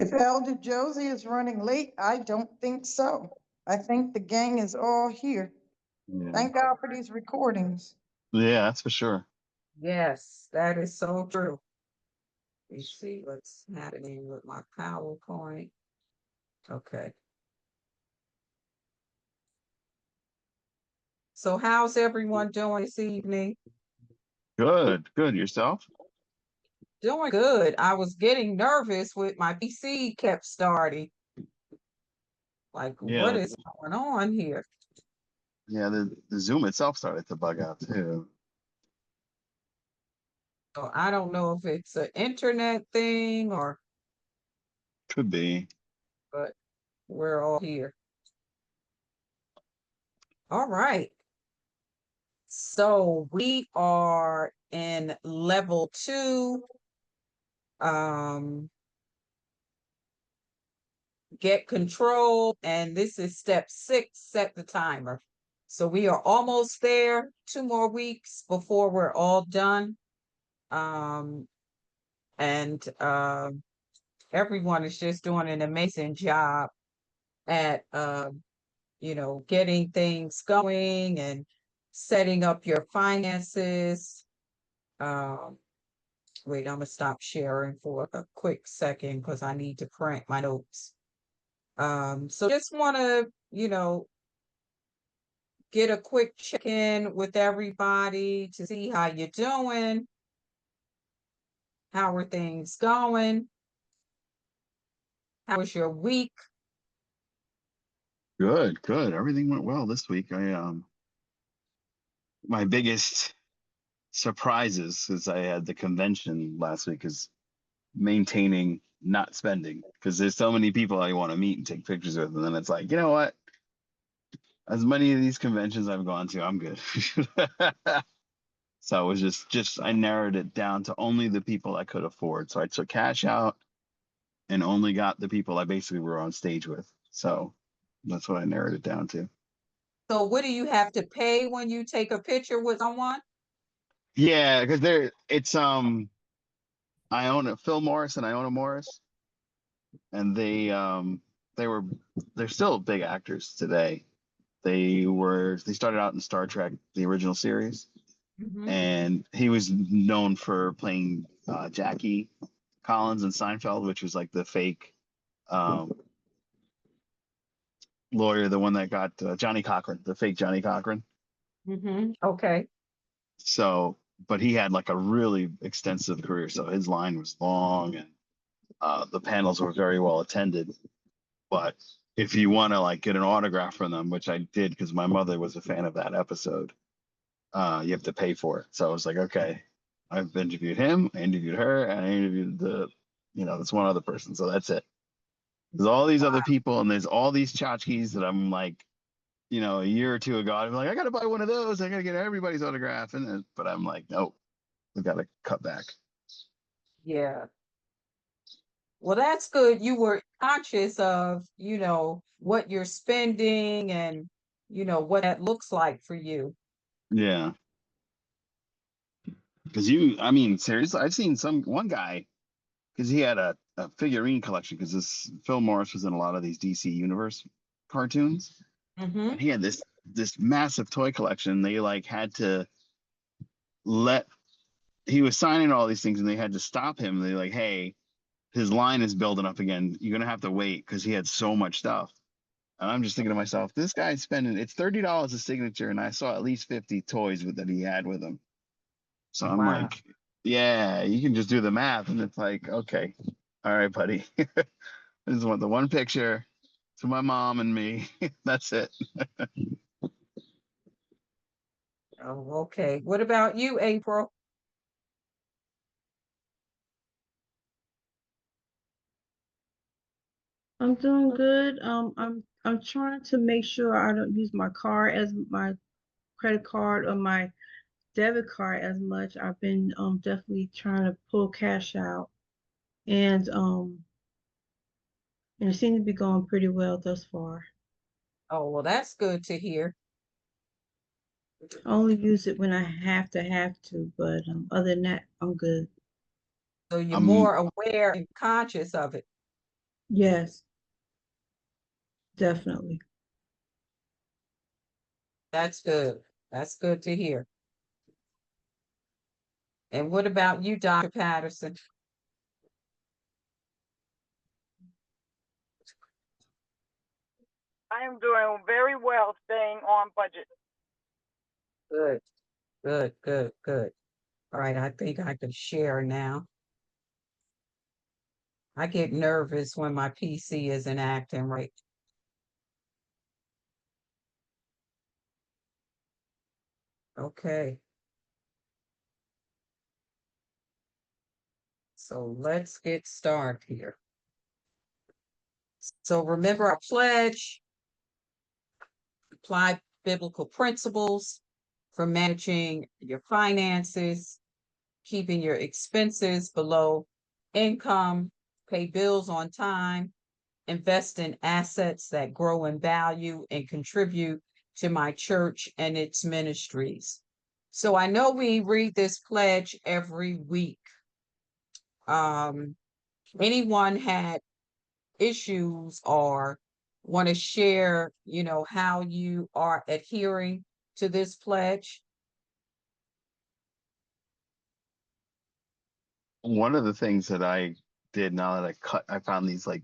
If Elder Josie is running late, I don't think so. I think the gang is all here. Yeah. Thank God for these recordings. Yeah, that's for sure. Yes, that is so true. You see what's happening with my PowerPoint. Okay. So how's everyone doing this evening? Good, good. Yourself? Doing good. I was getting nervous with my PC kept starting. Like, Yeah, what is going on here? yeah. The Zoom itself started to bug out too. So I don't know if it's an internet thing or, Could be. but we're all here. All right. So we are in level 2. Um, get control, and this is step 6, set the timer. So we are almost there, 2 more weeks before we're all done. Um, and everyone is just doing an amazing job at getting things going and setting up your finances. Um, wait, I'm gonna stop sharing for a quick second because I need to print my notes. So just want to, get a quick check-in with everybody to see how you're doing. How are things going? How was your week? Good, good. Everything went well this week. My biggest surprises is I had the convention last week is maintaining not spending because there's so many people I want to meet and take pictures with, and then it's like, you know what? As many of these conventions I've gone to, I'm good. So it was just I narrowed it down to only the people I could afford. So I took cash out and only got the people I basically were on stage with. So that's what I narrowed it down to. So what do you have to pay when you take a picture with someone? Yeah, because it's I own a Phil Morris and Iona Morris, and they're still big actors today. They started out in Star Trek, the original series, Mhm. and he was known for playing Jackie Collins in Seinfeld, which was like the fake um, lawyer, the one that got Johnny Cochran, the fake Johnny Cochran. Okay. So, but he had like a really extensive career, so his line was long, and the panels were very well attended. But if you want to like get an autograph from them, which I did because my mother was a fan of that episode, you have to pay for it. So I was like, okay, I've interviewed him, I interviewed her, and I interviewed this one other person. So that's it. There's all these other people, and there's all these tchotchkes that I'm like, a year or two ago, I'm like, I gotta buy one of those. I gotta get everybody's autograph, but I'm like, nope, we gotta cut back. Yeah. Well, that's good. You were conscious of, what you're spending and, what that looks like for you. Yeah, because I mean, seriously, I've seen one guy because he had a figurine collection because this Phil Morris was in a lot of these DC Universe cartoons, Mm-hmm. and he had this massive toy collection. They like had to let he was signing all these things, and they had to stop him. They like, hey, his line is building up again. You're gonna have to wait because he had so much stuff. And I'm just thinking to myself, this guy's spending it's $30 a signature, and I saw at least 50 toys that he had with him. So I'm Wow. like, yeah, you can just do the math, and it's like, okay, all right, buddy. I just want the one picture to my mom and me. That's it. Oh, okay. What about you, April? I'm doing good. I'm trying to make sure I don't use my card as my credit card or my debit card as much. I've been definitely trying to pull cash out, and and it seems to be going pretty well thus far. Oh, well, that's good to hear. I only use it when I have to, but other than that, I'm good. So you're I'm more aware and conscious of it. Yes, definitely. That's good. That's good to hear. And what about you, Dr. Patterson? I am doing very well, staying on budget. Good, good, good, good. All right, I think I can share now. I get nervous when my PC isn't acting right. Okay. So let's get started here. So remember our pledge, apply biblical principles for managing your finances, keeping your expenses below income, pay bills on time, invest in assets that grow in value and contribute to my church and its ministries. So I know we read this pledge every week. Anyone had issues or want to share, how you are adhering to this pledge? One of the things that I did now that I found these like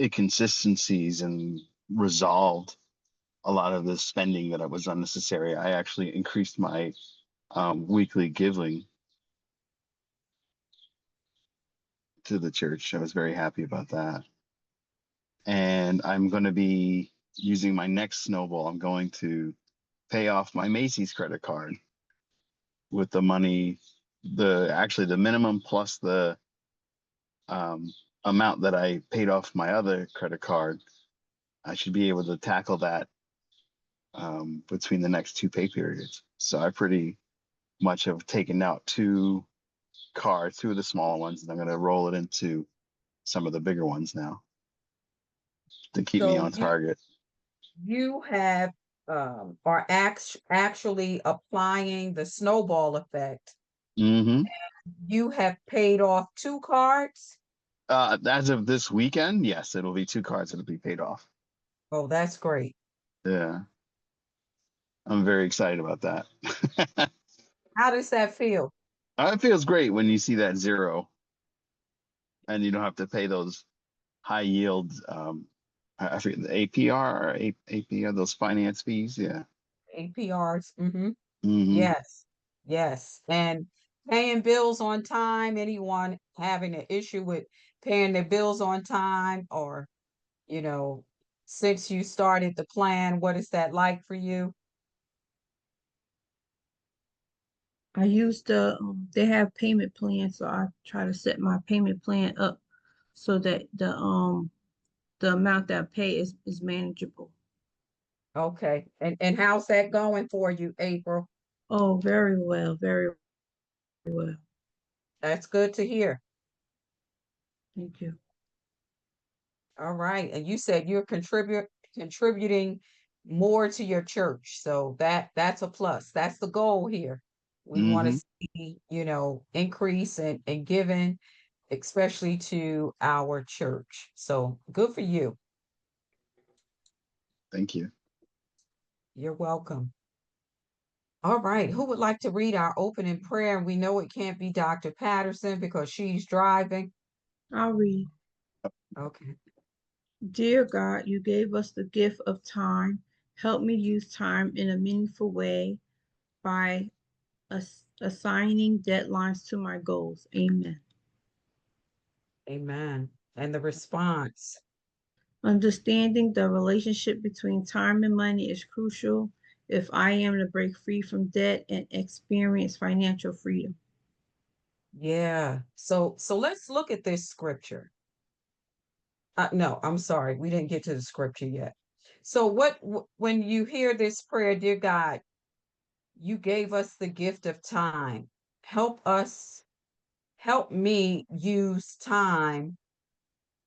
inconsistencies and resolved a lot of the spending that was unnecessary. I actually increased my weekly giving to the church. I was very happy about that. And I'm going to be using my next snowball. I'm going to pay off my Macy's credit card with the money, the minimum plus the amount that I paid off my other credit card. I should be able to tackle that between the next two pay periods. So I pretty much have taken out two of the smaller ones, and I'm going to roll it into some of the bigger ones now to keep me So on target. you have are actually applying the snowball effect. Mm-hmm. You have paid off two cards. As of this weekend, yes, it'll be two cards that'll be paid off. Oh, that's great. Yeah. I'm very excited about that. How does that feel? It feels great when you see that zero and you don't have to pay those high yield, I forget the APR or APR, those finance fees. Yeah. APRs. Mm-hmm. Mm-hmm. Yes. And paying bills on time, anyone having an issue with paying their bills on time, or, since you started the plan, what is that like for you? I use they have payment plans, so I try to set my payment plan up so that the amount that I pay is manageable. Okay. And how's that going for you, April? Oh, very well, very well. That's good to hear. Thank you. All right. And you said you're contributing more to your church. So that's a plus. That's the goal here. We want Mm-hmm. to see, increase in giving, especially to our church. So good for you. Thank you. You're welcome. All right. Who would like to read our opening prayer? And we know it can't be Dr. Patterson because she's driving. I'll read. Okay. Dear God, you gave us the gift of time. Help me use time in a meaningful way by assigning deadlines to my goals. Amen. Amen. And the response. Understanding the relationship between time and money is crucial if I am to break free from debt and experience financial freedom. Yeah. So let's look at this scripture. No, I'm sorry. We didn't get to the scripture yet. So when you hear this prayer, dear God, you gave us the gift of time. Help me use time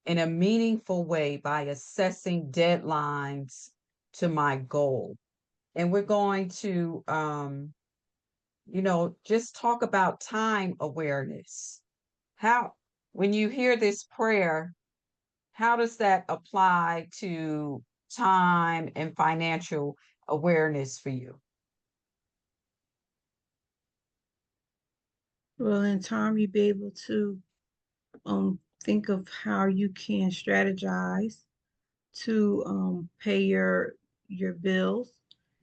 in a meaningful way by assessing deadlines to my goal. And we're going to just talk about time awareness. How, when you hear this prayer, how does that apply to time and financial awareness for you? Well, in time, you'll be able to think of how you can strategize to pay your bills,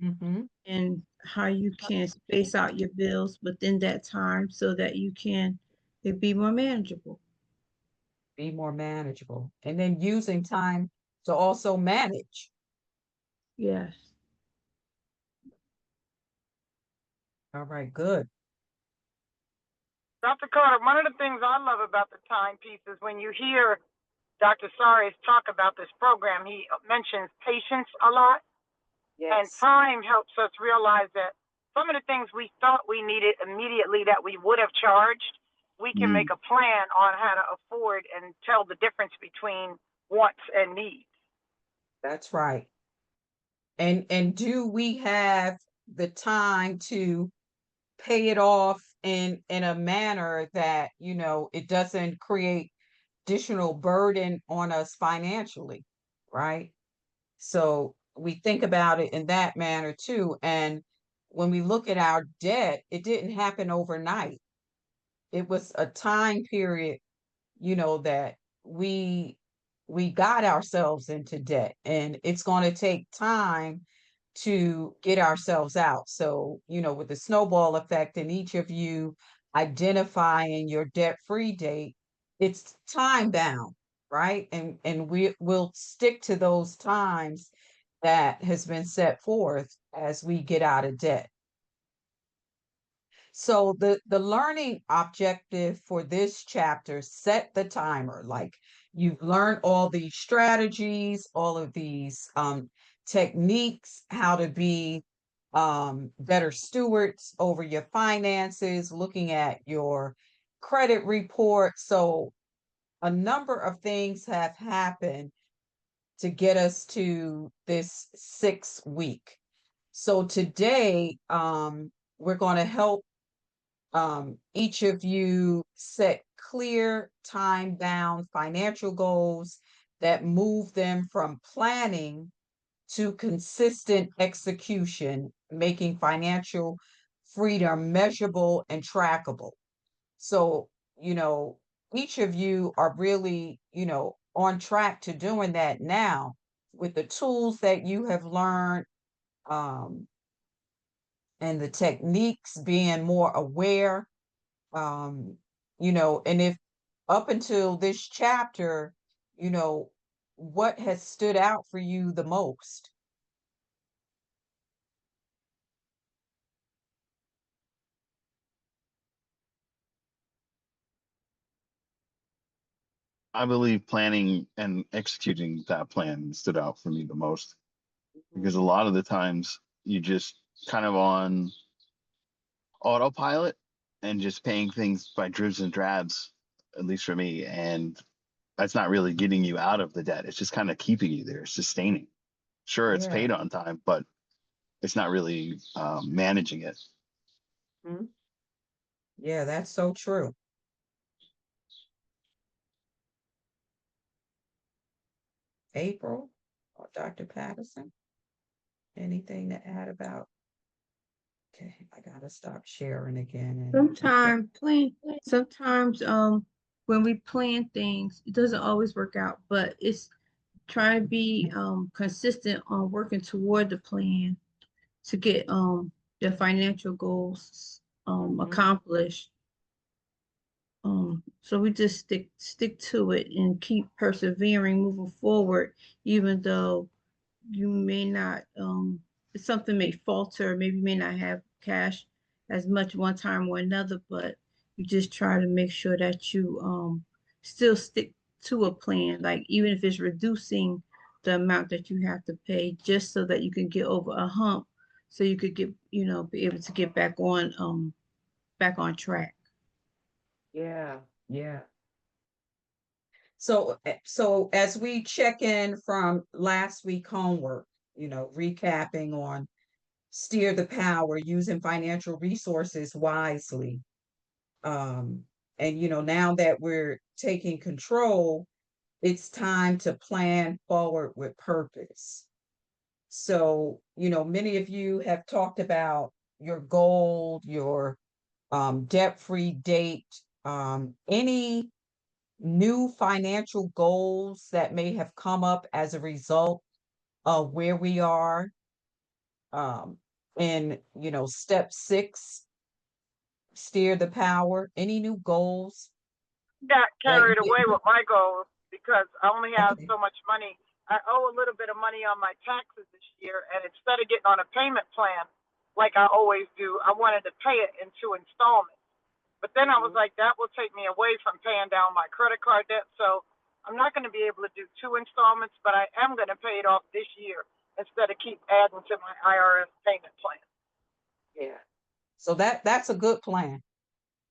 Mm-hmm. and how you can space out your bills within that time so that you can it be more manageable. Be more manageable. And then using time to also manage. Yes. All right, good. Dr. Carter, one of the things I love about the timepiece is when you hear Dr. Saris talk about this program, he mentions patience a lot. And Yes. time helps us realize that some of the things we thought we needed immediately that we would have charged, we can make a plan on how to afford and tell the difference between wants and needs. That's right. And do we have the time to pay it off in a manner that, you know, it doesn't create additional burden on us financially, right? So we think about it in that manner too. And when we look at our debt, it didn't happen overnight. It was a time period, you know, that we got ourselves into debt, and it's going to take time to get ourselves out. So, you know, with the snowball effect and each of you identifying your debt-free date, it's time bound, right? And we will stick to those times that has been set forth as we get out of debt. So the learning objective for this chapter, set the timer. Like, you've learned all these strategies, all of these techniques, how to be better stewards over your finances, looking at your credit report. So a number of things have happened to get us to this 6 week. So today, we're going to help each of you set clear, time-bound financial goals that move them from planning to consistent execution, making financial freedom measurable and trackable. So, you know, each of you are really, you know, on track to doing that now with the tools that you have learned, um, and the techniques, being more aware. um you know, and if up until this chapter, you know, what has stood out for you the most? I believe planning and executing that plan stood out for me the most, because a lot of the times you just kind of on autopilot and just paying things by dribs and drabs, at least for me. And that's not really getting you out of the debt. It's just kind of keeping you there, sustaining. Sure, it's Yeah. paid on time, but it's not really managing it. Mhm. Yeah, that's so true. April or Dr. Patterson, anything to add about? Okay, I gotta stop sharing again. And Sometimes when we plan things, it doesn't always work out, but it's trying to be consistent on working toward the plan to get the financial goals accomplished. So we just stick to it and keep persevering, moving forward, even though you may not something may falter, maybe you may not have cash as much one time or another, but you just try to make sure that you still stick to a plan, like even if it's reducing the amount that you have to pay, just so that you can get over a hump, so you could get, be able to get back on track. yeah, yeah. So as we check in from last week homework, you know, recapping on steer the power, using financial resources wisely. Um, and you know, now that we're taking control, it's time to plan forward with purpose. So, many of you have talked about your goal, your debt-free date, any new financial goals that may have come up as a result of where we are in, step 6, steer the power, any new goals Got that carried you, away with my goals because I only have okay. so much money. I owe a little bit of money on my taxes this year, and instead of getting on a payment plan like I always do, I wanted to pay it in 2 installments. But then I was like, that will take me away from paying down my credit card debt. So I'm not going to be able to do 2 installments, but I am going to pay it off this year instead of keep adding to my IRS payment plan. Yeah. So that's a good plan.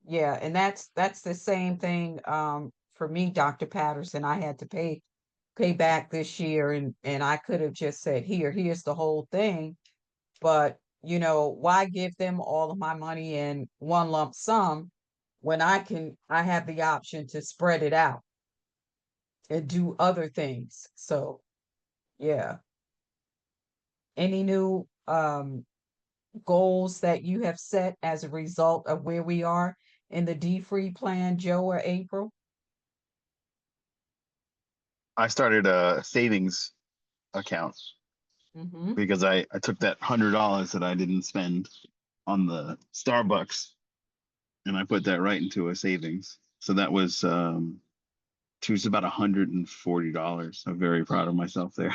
Yeah, and that's the same thing for me, Dr. Patterson. I had to pay back this year, and I could have just said, here's the whole thing. But why give them all of my money in one lump sum when I have the option to spread it out and do other things. So yeah. Any new goals that you have set as a result of where we are in the DFree plan, Joe or April? I started a savings account Mm-hmm. because I took that $100 that I didn't spend on the Starbucks and I put that right into a savings. So that was choose about $140. I'm very proud of myself there.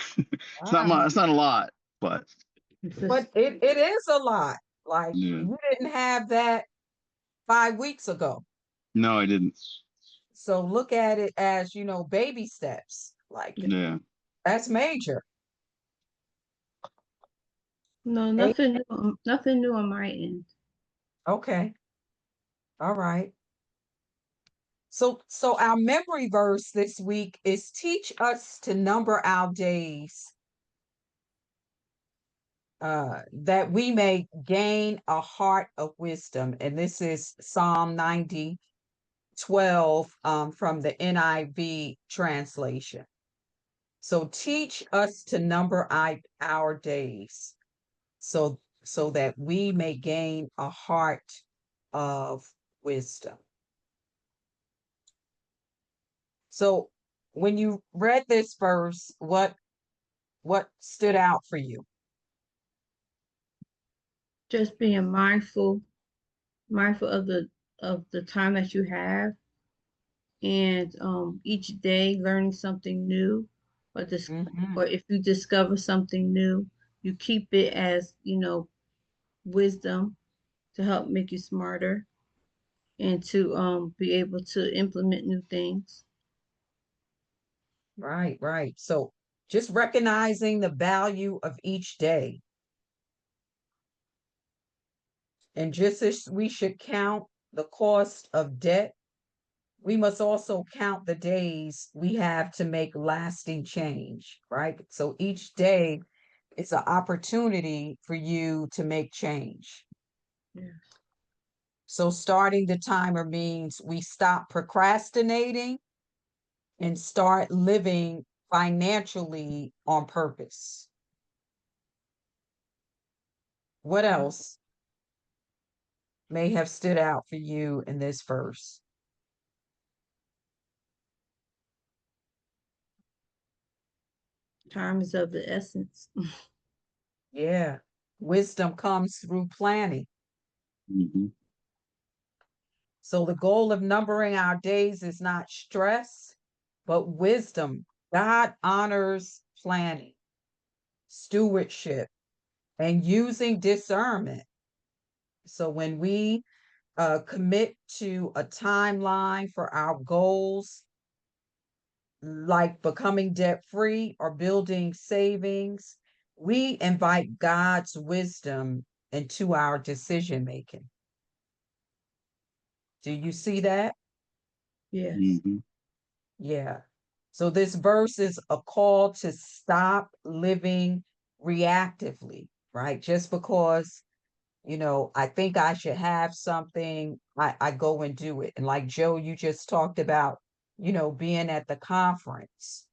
It's not Wow. it's not a lot, but But it is a lot. Like yeah. you didn't have that 5 weeks ago. No, I didn't. So look at it as, baby steps. Like Yeah. that's major. No, Eh, nothing new on my end. Okay. All right. So our memory verse this week is teach us to number our days that we may gain a heart of wisdom. And this is Psalm 90:12 from the NIV translation. So teach us to number our days so that we may gain a heart of wisdom. So when you read this verse, what stood out for you? Just being mindful of the time that you have, and each day learning something new, Mhm. or if you discover something new, you keep it as wisdom to help make you smarter and to be able to implement new things. Right, right. So just recognizing the value of each day. And just as we should count the cost of debt, we must also count the days we have to make lasting change, right? So each day is an opportunity for you to make change. Yeah. So starting the timer means we stop procrastinating and start living financially on purpose. What else may have stood out for you in this verse? Time is of the essence. Yeah. Wisdom comes through planning. Mm-hmm. So the goal of numbering our days is not stress, but wisdom. God honors planning, stewardship, and using discernment. So when we commit to a timeline for our goals, like becoming debt free or building savings, we invite God's wisdom into our decision making. Do you see that? Yes. Mm-hmm. Yeah. So this verse is a call to stop living reactively, right? Just because, I think I should have something, I go and do it. And like Joe, you just talked about being at the conference.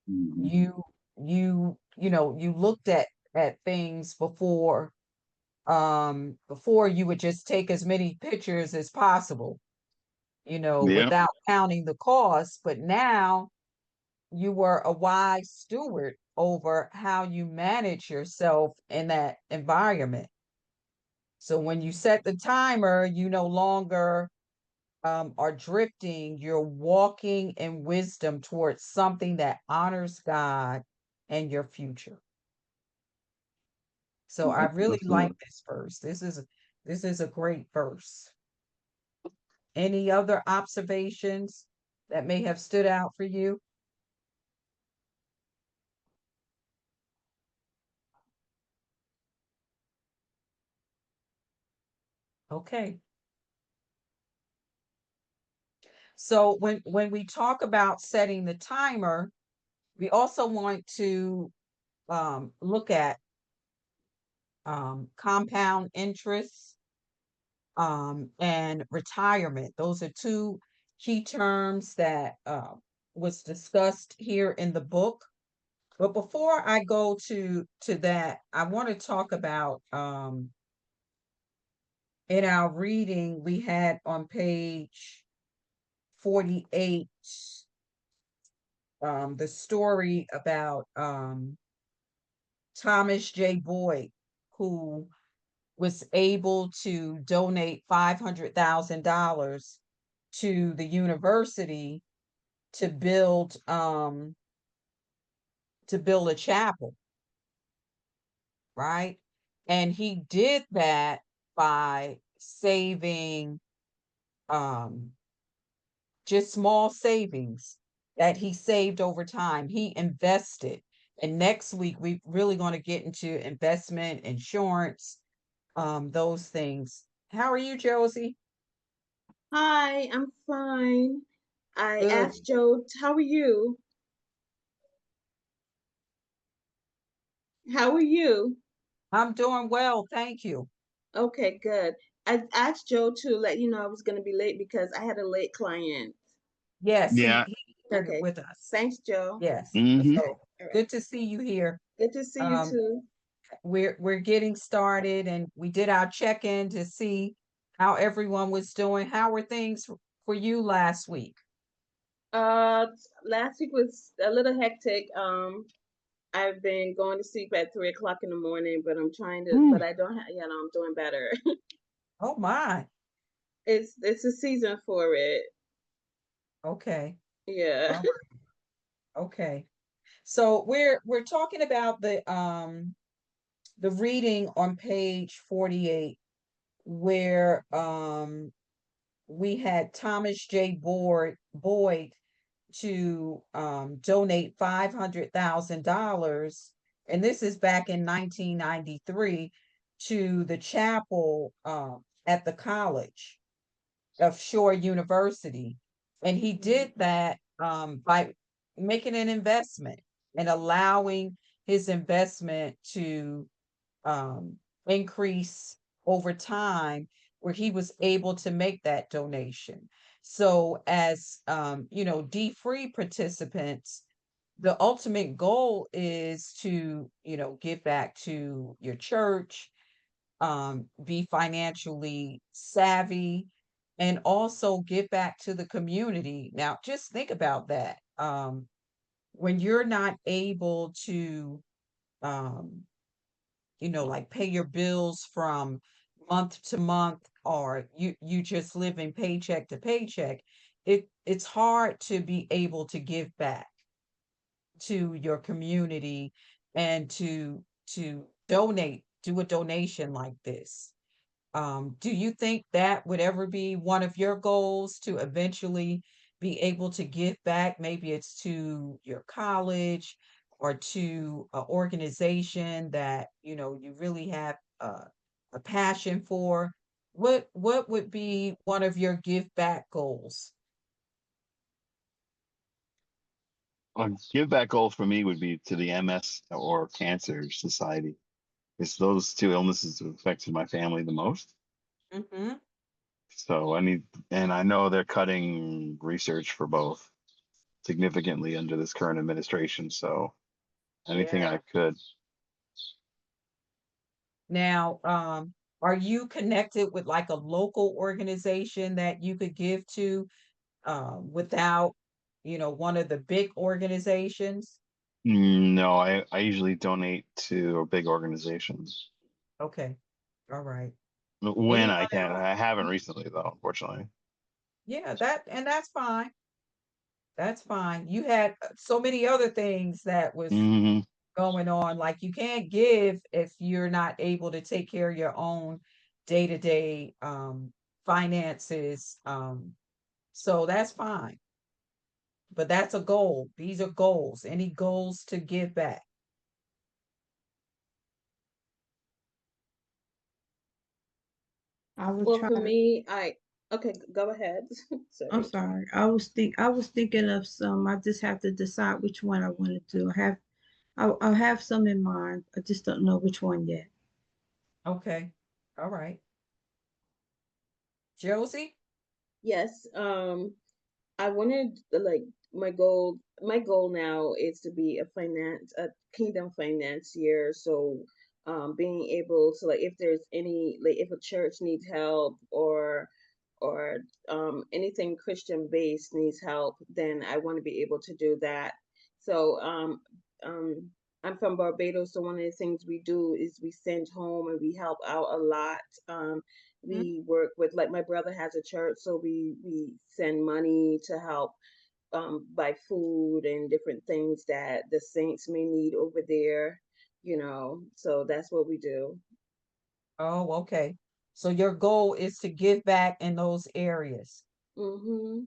Mhm. You looked at things before you would just take as many pictures as possible, Yeah. without counting the cost. But now you were a wise steward over how you manage yourself in that environment. So when you set the timer, you no longer are drifting. You're walking in wisdom towards something that honors God and your future. So I really like Absolutely. this verse. This is a great verse. Any other observations that may have stood out for you? Okay. So when we talk about setting the timer, we also want to look at compound interest and retirement. Those are two key terms that was discussed here in the book. But before I go to that, I want to talk about in our reading we had on page 48 the story about Thomas J. Boyd, who was able to donate $500,000 to the university to build a chapel, right? And he did that by saving um just small savings that he saved over time. He invested. And next week we really going to get into investment, insurance, those things. How are you, Josie? Hi, I'm fine. I Good. asked Joe, how are you? How are you? I'm doing well, thank you. Okay, good. I asked Joe to let you know I was going to be late because I had a late client. Yes, Yeah. he shared it Okay, with us. thanks, Joe. Yes. Hmm. So All right. good to see you here. Good to see you Um, too. we're getting started, and we did our check-in to see how everyone was doing. How were things for you last week? Uh, Last week was a little hectic. I've been going to sleep at 3 o'clock in the morning, but I'm trying to, but I don't have, I'm doing better. Oh my. It's a season for it. Okay. Yeah. All right. Okay. So we're talking about the reading on page 48 where we had Thomas J. Boyd to donate $500,000, and this is back in 1993, to the chapel at the college of Shore University. And he did that by making an investment and allowing his investment to um, increase over time, where he was able to make that donation. So as DFree participants, the ultimate goal is to, give back to your church, be financially savvy, and also give back to the community. Now, just think about that. When you're not able to, um, like pay your bills from month to month, or you just living paycheck to paycheck, it's hard to be able to give back to your community and to donate, do a donation like this. Do you think that would ever be one of your goals, to eventually be able to give back? Maybe it's to your college or to an organization that you really have a passion for. What would be one of your give back goals? A give back goal for me would be to the MS or Cancer Society. It's those two illnesses that affected my family the most. Mm-hmm. So and I know they're cutting research for both significantly under this current administration. So anything Yeah. I could. Now, are you connected with like a local organization that you could give to without, one of the big organizations? No, I usually donate to big organizations Okay. All right. when I Anyone can. else? I haven't recently though, unfortunately. Yeah, that's fine. That's fine. You had so many other things that was Hmm. going on. Like you can't give if you're not able to take care of your own day-to-day finances. So that's fine. But that's a goal. These are goals. Any goals to give back? I will Well, try for to. me, okay, go ahead. I'm Sorry. sorry. I was thinking of some. I just have to decide which one I want to do. I have some in mind. I just don't know which one yet. Okay. All right. Josie? Yes. I wanted like my goal now is to be a kingdom financier. So being able to, like, if there's any, like, if a church needs help, or anything Christian based needs help, then I want to be able to do that. So um I'm from Barbados, so one of the things we do is we send home and we help out a lot. Mhm. We work with, like, my brother has a church, so we send money to help buy food and different things that the saints may need over there, so that's what we do. Oh, okay. So your goal is to give back in those areas. Mm-hmm.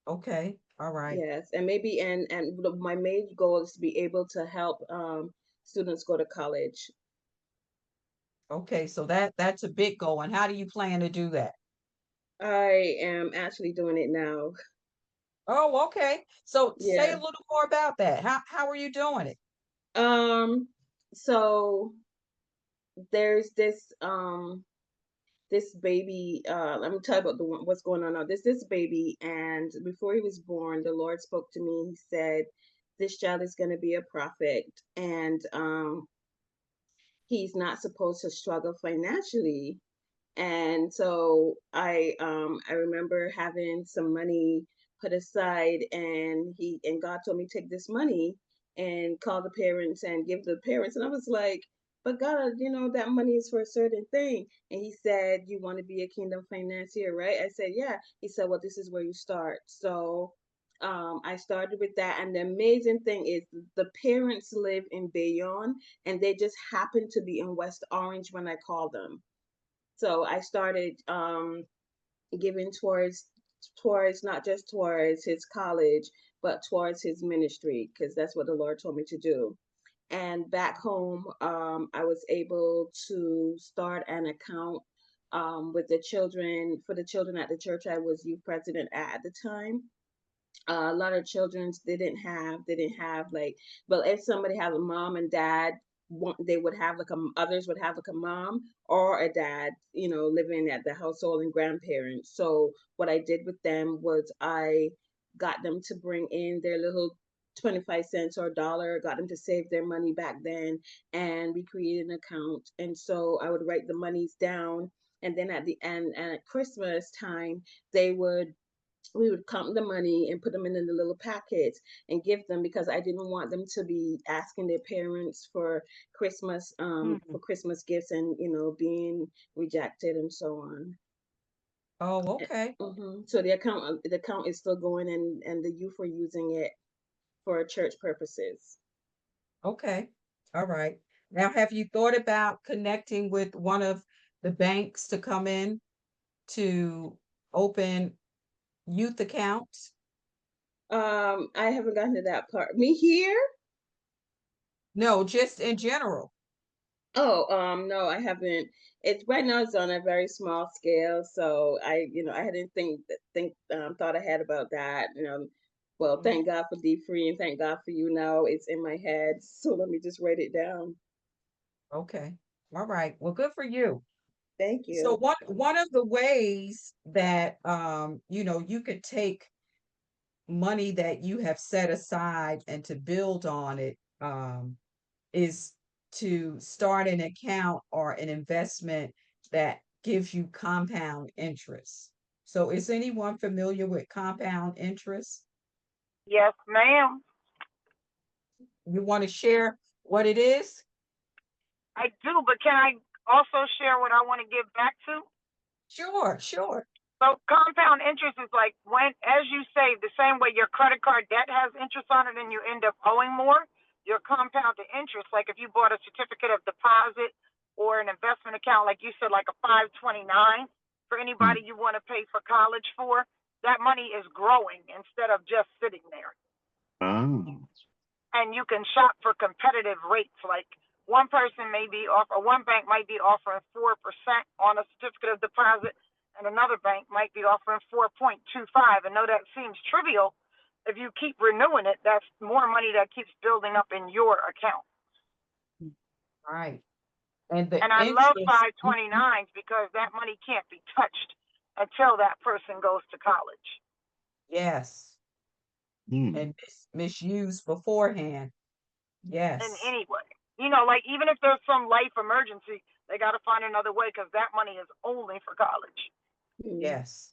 Okay. All right. Yes, and maybe, my main goal is to be able to help students go to college. Okay. So that's a big goal. And how do you plan to do that? I am actually doing it now. Oh, okay. So say a Yeah. little more about that. How are you doing it? Um, so there's this baby. Let me tell you about what's going on now. This baby, and before he was born, the Lord spoke to me. He said, "This child is going to be a prophet, and he's not supposed to struggle financially." And so I remember having some money put aside, and God told me, take this money and call the parents and give the parents. And I was like, but God, that money is for a certain thing. And he said, you want to be a kingdom financier, right? I said, yeah. He said, well, this is where you start. So I started with that. And the amazing thing is the parents live in Bayonne, and they just happened to be in West Orange when I called them. So I started giving towards not just towards his college, but towards his ministry, because that's what the Lord told me to do. And back home, I was able to start an account with the children, for the children at the church I was youth president at the time. A lot of children they didn't have like, well, if somebody had a mom and dad, they would have like others would have like a mom or a dad, living at the household, and grandparents. So what I did with them was I got them to bring in their little 25 cents or a dollar, got them to save their money back then, and we created an account. And so I would write the monies down, and then at the end, and at Christmas time, they would we would count the money and put them in the little packets and give them, because I didn't want them to be asking their parents Mhm. for Christmas gifts, and being rejected and so on. Oh, okay. So the account is still going, and the youth are using it for church purposes. Okay. All right. Now, have you thought about connecting with one of the banks to come in to open youth accounts? I haven't gotten to that part. Me here? No, just in general. Oh, no, I haven't. It's right now. It's on a very small scale, so I hadn't thought ahead about that. Well, Mhm. thank God for DFree, and thank God for you. Now it's in my head, so let me just write it down. Okay. All right. Well, good for you. Thank So you. one of the ways that you know, you could take money that you have set aside and to build on it is to start an account or an investment that gives you compound interest. So is anyone familiar with compound interest? Yes, ma'am. You want to share what it is? I do, but can I also share what I want to give back to? Sure, sure. So compound interest is like when, as you save, the same way your credit card debt has interest on it and you end up owing more, your compounded interest, like if you bought a certificate of deposit or an investment account, like you said, like a 529 for Hmm. anybody you want to pay for college for, that money is growing instead of just sitting there. Oh. And you can shop for competitive rates. Like one person may be one bank might be offering 4% on a certificate of deposit, and another bank might be offering 4.25. And though that seems trivial, if you keep renewing it, that's more money that keeps building up in your account. Right. And the And I love interest, 529s because that money can't be touched until that person goes to college. yes, Hmm. and misused beforehand. In Yes, any way, you know, like even if there's some life emergency, they got to find another way because that money is only for college. Mm. yes.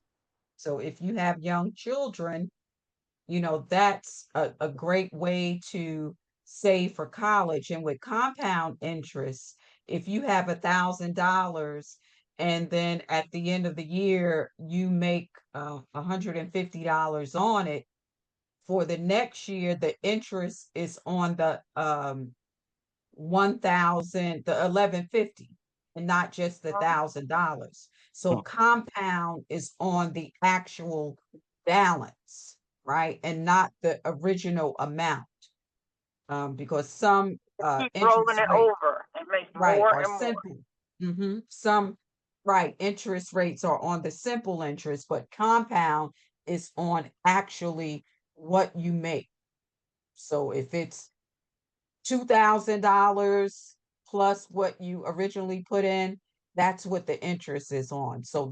So if you have young children, you know, that's a great way to save for college. And with compound interest, if you have $1,000 and then at the end of the year you make $150 on it, for the next year, the interest is on the 1,000, the 1150, and not just the $1,000. So Oh. compound is on the actual balance, right? And not the original amount. Because some Keep rolling interest it rate, over and make right, more are and more. simple. Some, right, interest rates are on the simple interest, but compound is on actually what you make. So if it's $2,000 plus what you originally put in, that's what the interest is on. So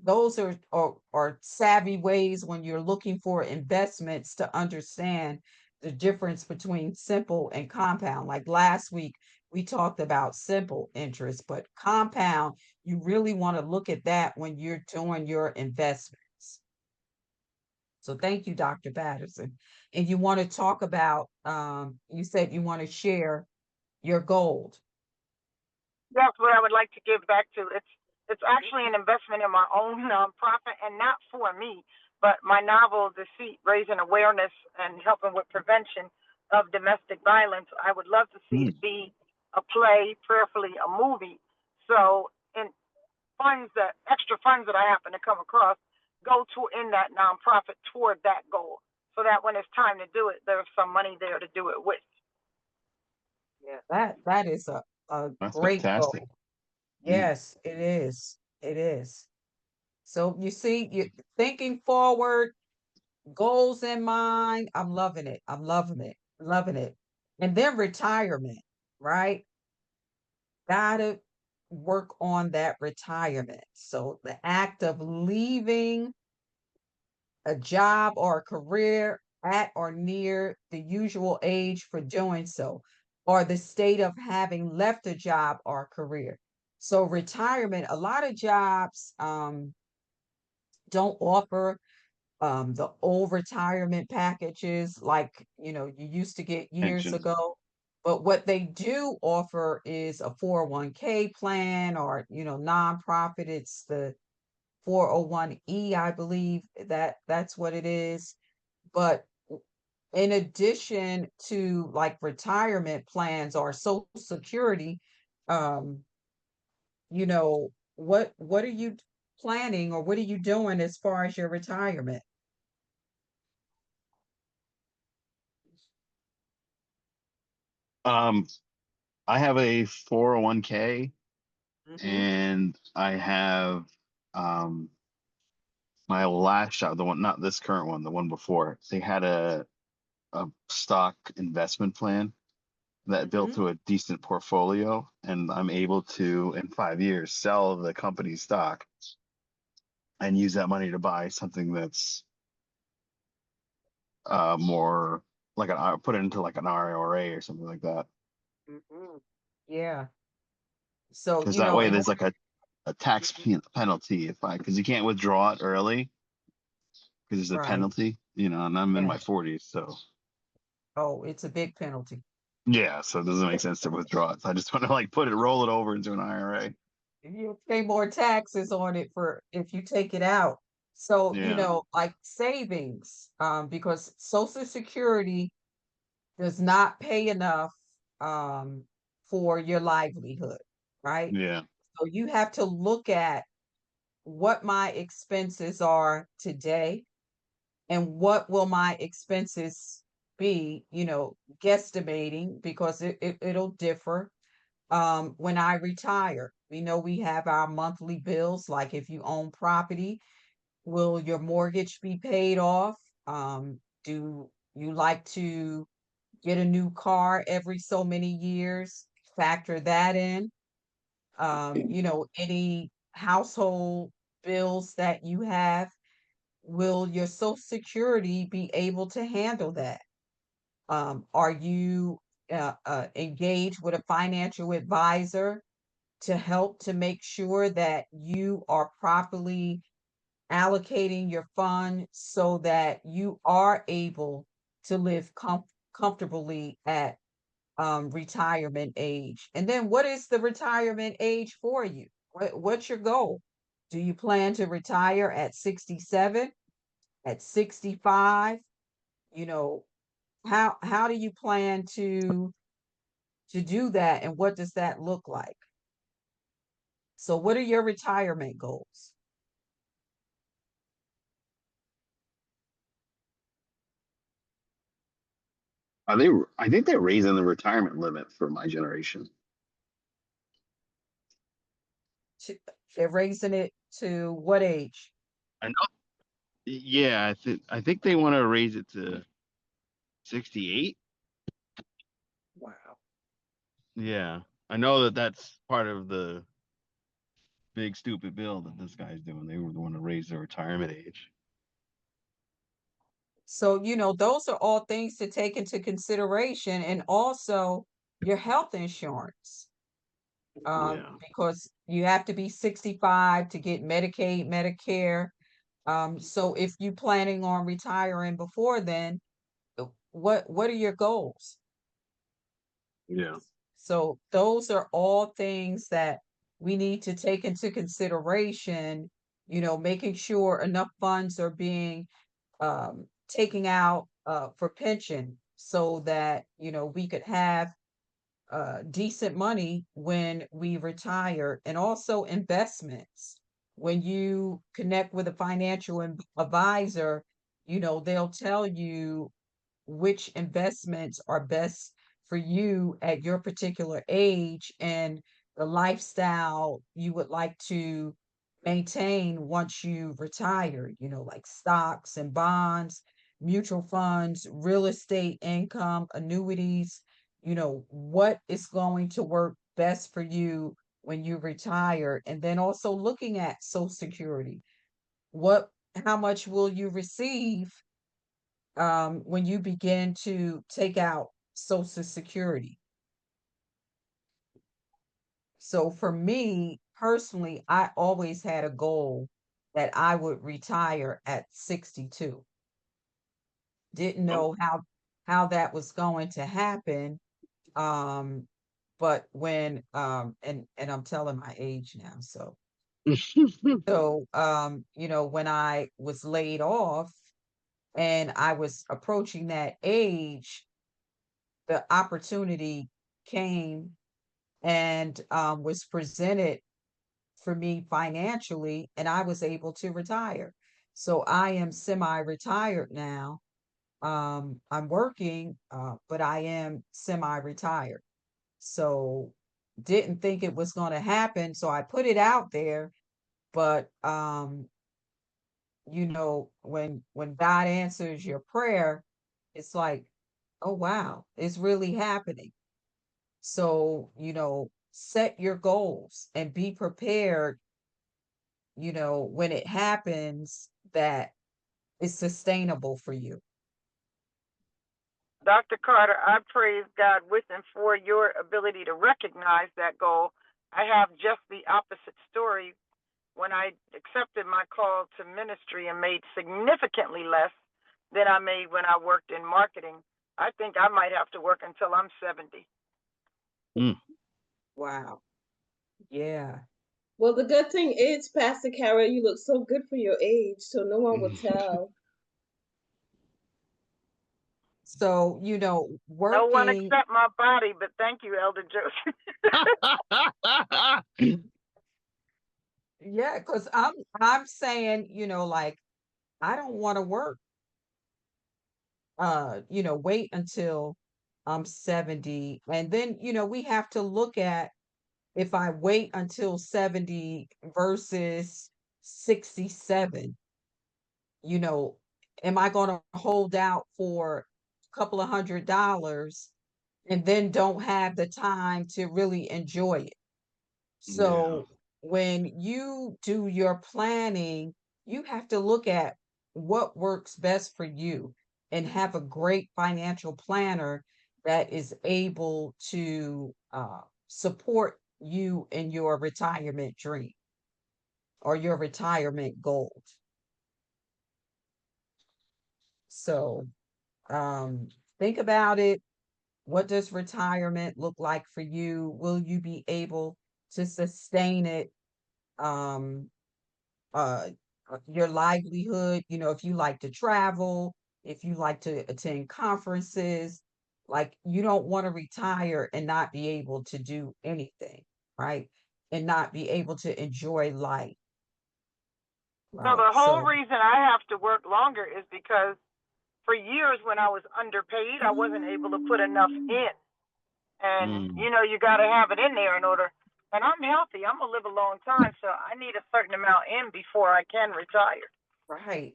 those are savvy ways when you're looking for investments to understand the difference between simple and compound. Like last week, we talked about simple interest, but compound, you really want to look at that when you're doing your investments. So thank you, Dr. Patterson. And you want to talk about, you said you want to share your gold. That's what I would like to give back to. It's actually an investment in my own nonprofit and not for me, but my novel Deceit, raising awareness and helping with prevention of domestic violence. I would love to see Hmm. it be a play, prayerfully a movie. So in extra funds that I happen to come across go to in that nonprofit toward that goal. So that when it's time to do it, there's some money there to do it with. Yeah, that is a That's great fantastic. goal. Hmm. Yes, it is. It is. So you see, you're thinking forward, goals in mind. I'm loving it. I'm loving it. Loving it. And then retirement, right? Gotta work on that retirement. So the act of leaving a job or a career at or near the usual age for doing so, or the state of having left a job or career. So retirement, a lot of jobs don't offer the old retirement packages like you used to get years Pensions. ago. But what they do offer is a 401k plan or nonprofit. It's the 401e, I believe that's what it is. But in addition to like retirement plans or social security, um, what are you planning or what are you doing as far as your retirement? Um, I have a 401k Hmm. and I have um my last job, the one, not this current one, the one before, they had a stock investment plan. that built Mhm. to a decent portfolio, and I'm able to, in 5 years, sell the company's stock and use that money to buy something that's more like put it into like an IRA or something like that. Mhm. Yeah. So, Because that way in there's order, like a tax penalty because you can't withdraw it early because there's a right. penalty, and I'm in Yeah. my 40s, so Oh, it's a big penalty. yeah, so it doesn't make sense to withdraw it. So I just want to like roll it over into an IRA. You pay more taxes on it for if you take it out. So, Yeah, like savings, because Social Security does not pay enough um for your livelihood, right? yeah, So you have to look at what my expenses are today and what will my expenses be, guesstimating because it'll differ when I retire. We know we have our monthly bills, like if you own property, will your mortgage be paid off? Do you like to get a new car every so many years? Factor that in. Any household bills that you have, will your Social Security be able to handle that? Are you engaged with a financial advisor to help to make sure that you are properly allocating your fund so that you are able to live comfortably at retirement age? And then what is the retirement age for you? What's your goal? Do you plan to retire at 67, at 65? You know, how do you plan to do that and what does that look like? So what are your retirement goals? are they? I think they're raising the retirement limit for my generation. To, they're raising it to what age? I know. Yeah, I think they want to raise it to 68. Wow. Yeah, I know that that's part of the big stupid bill that this guy's doing. They would want to raise the retirement age. So, those are all things to take into consideration and also your health insurance. Yeah, Because you have to be 65 to get Medicaid, Medicare. So if you planning on retiring before then, what are your goals? yeah, So those are all things that we need to take into consideration, making sure enough funds are being taken out for pension so that, we could have decent money when we retire, and also investments. When you connect with a financial advisor, they'll tell you which investments are best for you at your particular age and the lifestyle you would like to maintain once you retire, like stocks and bonds, mutual funds, real estate income, annuities, what is going to work best for you when you retire. And then also looking at Social Security. What, how much will you receive when you begin to take out Social Security? So for me personally, I always had a goal that I would retire at 62. Didn't oh. know how that was going to happen. Um, but when and I'm telling my age now, when I was laid off and I was approaching that age, the opportunity came and was presented for me financially, and I was able to retire. So I am semi-retired now. I'm working, but I am semi-retired. So didn't think it was going to happen. So I put it out there, but when God answers your prayer, it's like, oh wow, it's really happening. So, set your goals and be prepared, when it happens, that it's sustainable for you. Dr. Carter, I praise God with and for your ability to recognize that goal. I have just the opposite story. When I accepted my call to ministry and made significantly less than I made when I worked in marketing, I think I might have to work until I'm 70. Wow. Yeah. Well, the good thing is, Pastor Carol, you look so good for your age, so no one will tell. So, No one working, except my body, but thank you, Elder Joseph. yeah, because I'm saying, like, I don't want to work, wait until I'm 70. And then, we have to look at, if I wait until 70 versus 67, you know, am I going to hold out for a couple of $100 and then don't have the time to really enjoy it? Yeah. So when you do your planning, you have to look at what works best for you and have a great financial planner that is able to support you in your retirement dream or your retirement goals. So think about it. What does retirement look like for you? Will you be able to sustain it? Um, uh, your livelihood, if you like to travel, if you like to attend conferences, like you don't want to retire and not be able to do anything, right? And not be able to enjoy life, So right? the whole So, reason I have to work longer is because for years when I was underpaid, I wasn't able to put enough in. And you got to have it in there in order. And I'm healthy. I'm gonna live a long time, so I need a certain amount in before I can retire. right,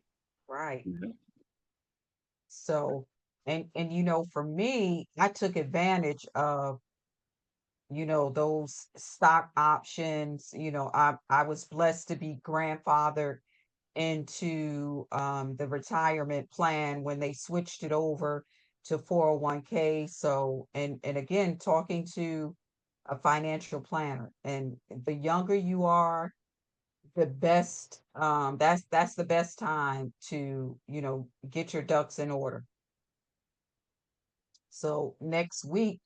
right. Yeah. So, and for me, I took advantage of, those stock options. I was blessed to be grandfathered into the retirement plan when they switched it over to 401k. So, and again, talking to a financial planner, and the younger you are, the best, that's the best time to, get your ducks in order. So next week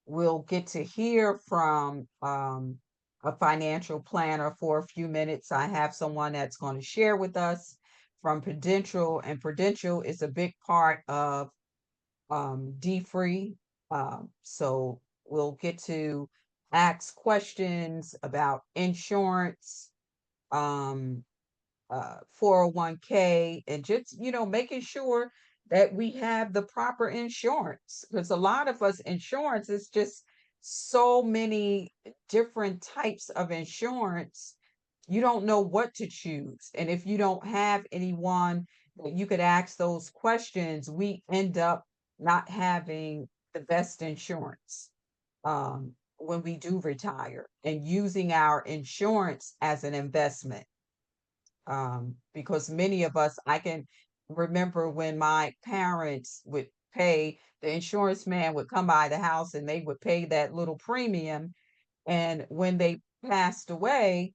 we'll get to hear from a financial planner for a few minutes. I have someone that's going to share with us from Prudential, and Prudential is a big part of DFree. So we'll get to ask questions about insurance, um, 401k, and just, making sure that we have the proper insurance. Because a lot of us, insurance is just so many different types of insurance. You don't know what to choose. And if you don't have anyone that you could ask those questions, we end up not having the best insurance when we do retire, and using our insurance as an investment. Because many of us, I can remember when my parents would pay, the insurance man would come by the house and they would pay that little premium. And when they passed away,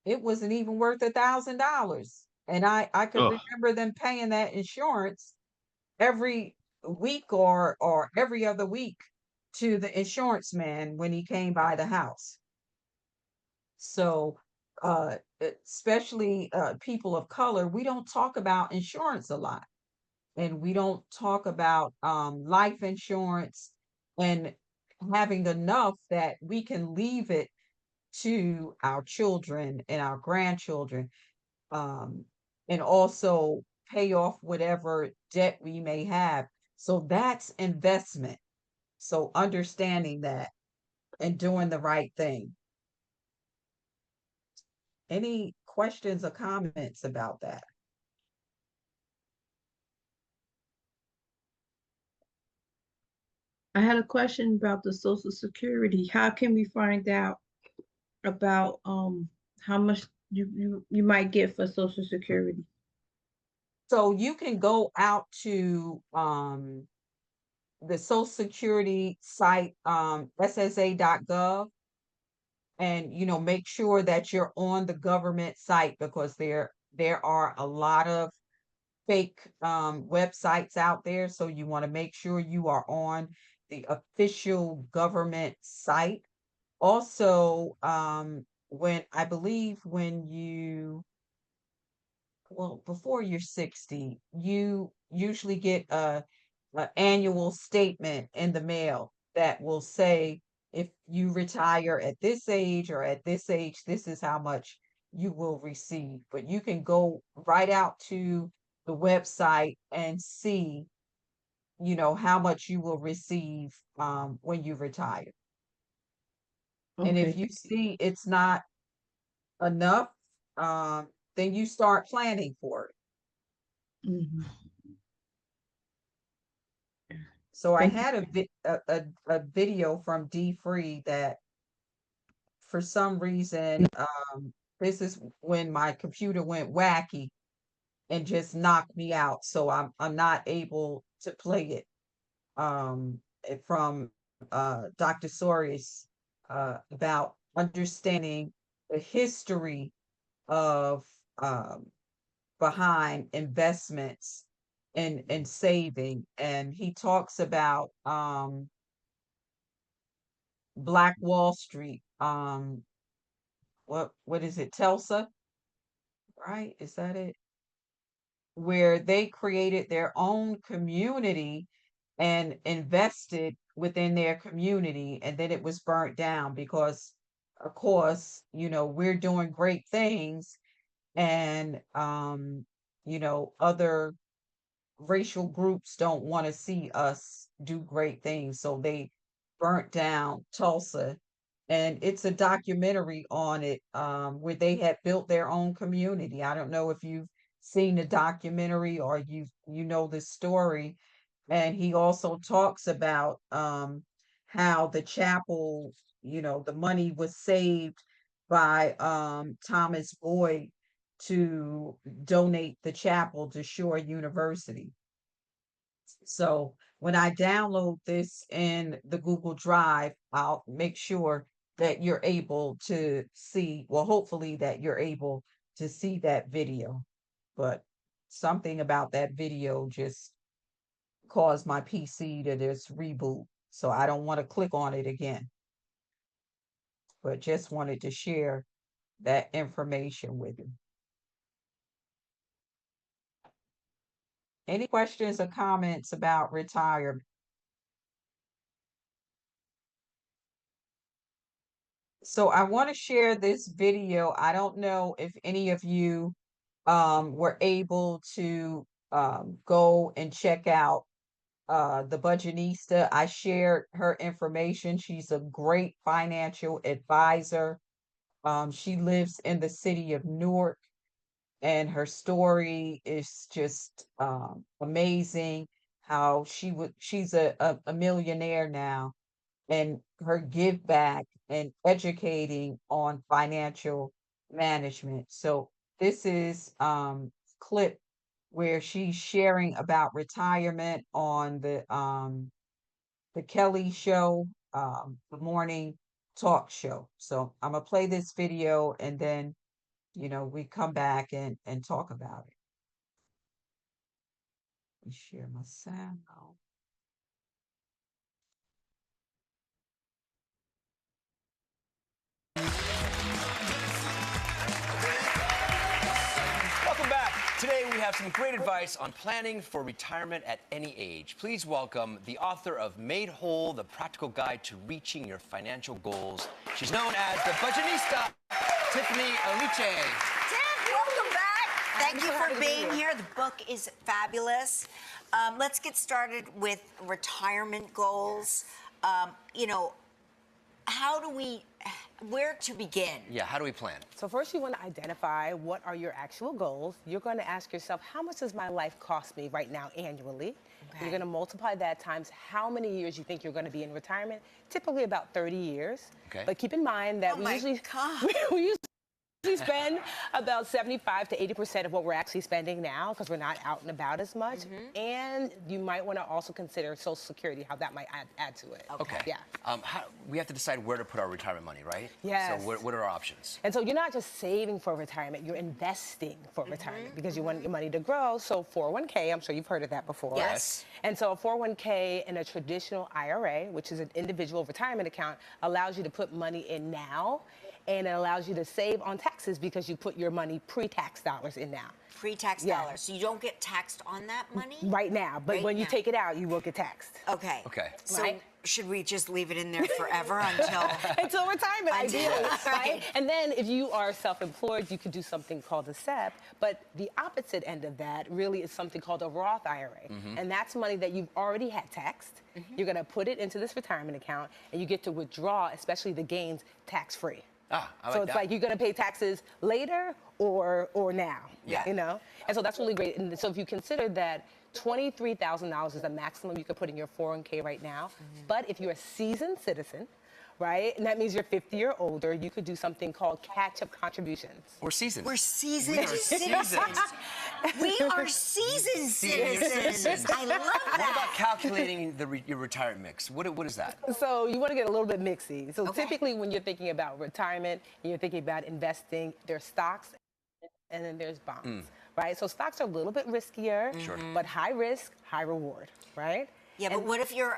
it wasn't even worth $1,000. And I could Oh, remember them paying that insurance every week or every other week to the insurance man when he came by the house. So, especially people of color, we don't talk about insurance a lot, and we don't talk about life insurance and having enough that we can leave it to our children and our grandchildren, um, and also pay off whatever debt we may have. So that's investment. So understanding that and doing the right thing. Any questions or comments about that? I had a question about the Social Security. How can we find out about how much you might get for Social Security? So you can go out to the Social Security site, ssa.gov, and make sure that you're on the government site, because there are a lot of fake websites out there. So you want to make sure you are on the official government site. Also, when I believe when you well, before you're 60, you usually get a annual statement in the mail that will say, if you retire at this age or at this age, this is how much you will receive. But you can go right out to the website and see, how much you will receive when you retire. And if Okay. you see it's not enough, then you start planning for it. Mhm. So I Thank you. had a video from DFree that, for some reason, this is when my computer went wacky and just knocked me out. So I'm not able to play it. From Dr. Soros, about understanding the history of, um, behind investments and saving. And he talks about Black Wall Street. What is it? Tulsa, right? Is that it? Where they created their own community and invested within their community, and then it was burnt down because, of course, we're doing great things, and other racial groups don't want to see us do great things. So they burnt down Tulsa. And it's a documentary on it, where they had built their own community. I don't know if you've seen the documentary or you know the story. And he also talks about how the chapel, the money was saved by Thomas Boyd to donate the chapel to Shore University. So when I download this in the Google Drive, I'll make sure that you're able to see, well, hopefully that you're able to see that video. But something about that video just caused my PC to just reboot. So I don't want to click on it again, but just wanted to share that information with you. Any questions or comments about retirement? So I want to share this video. I don't know if any of you were able to go and check out the Budgetista. I shared her information. She's a great financial advisor. She lives in the city of Newark, and her story is just amazing. How she's a millionaire now, and her give back and educating on financial management. So this is clip where she's sharing about retirement on the Kelly show, the morning talk show. So I'm gonna play this video, and then we come back and talk about it. Let me share my sound. Welcome back. Today we have some great advice on planning for retirement at any age. Please welcome the author of Made Whole, the practical guide to reaching your financial goals. She's known as the Budgetista, Tiffany Aliche. Tiff, welcome back. Thank you for being here. The book is fabulous. Let's get started with retirement goals. where to begin? Yeah, how do we plan? So first you want to identify what are your actual goals. You're going to ask yourself, how much does my life cost me right now annually? Okay. You're going to multiply that times how many years you think you're going to be in retirement, typically about 30 years. Okay. But keep in mind that Oh my God. we usually spend about 75 to 80% of what we're actually spending now because we're not out and about as much. And you might want to also consider Social Security, how that might add to it. Okay. Yeah. We have to decide where to put our retirement money, right? Yes. So what are our options? And so you're not just saving for retirement, you're investing for retirement because you want your money to grow. So 401k, I'm sure you've heard of that before. Yes. And so a 401k and a traditional IRA, which is an individual retirement account, allows you to put money in now, and it allows you to save on taxes because you put your money pre-tax dollars in now. Pre-tax Yeah. dollars. So you don't get taxed on that money? Right now, but Right when you now. take it out, you will get taxed. Okay. Okay. So Right. should we just leave it in there forever until? Until retirement, Until- ideally, right. right? And then if you are self-employed, you could do something called a SEP, but the opposite end of that really is something called a Roth IRA. And that's money that you've already had taxed. You're gonna put it into this retirement account and you get to withdraw, especially the gains, tax-free. I So like it's that. like you're gonna pay taxes later or now. Yeah. You know? And so that's really great. And so if you consider that $23,000 is the maximum you could put in your 401k right now. But if you're a seasoned citizen, right, and that means you're 50 or older, you could do something called catch-up contributions. We're seasoned. We're seasoned We are citizens. seasoned. We are seasoned citizens. I love What about that. calculating your retirement mix? What is that? So you want to get a little bit mixy. So Okay. typically when you're thinking about retirement, and you're thinking about investing, there's stocks and then there's bonds, right? So stocks are a little bit riskier, but high risk, high reward, right? Yeah, but what if you're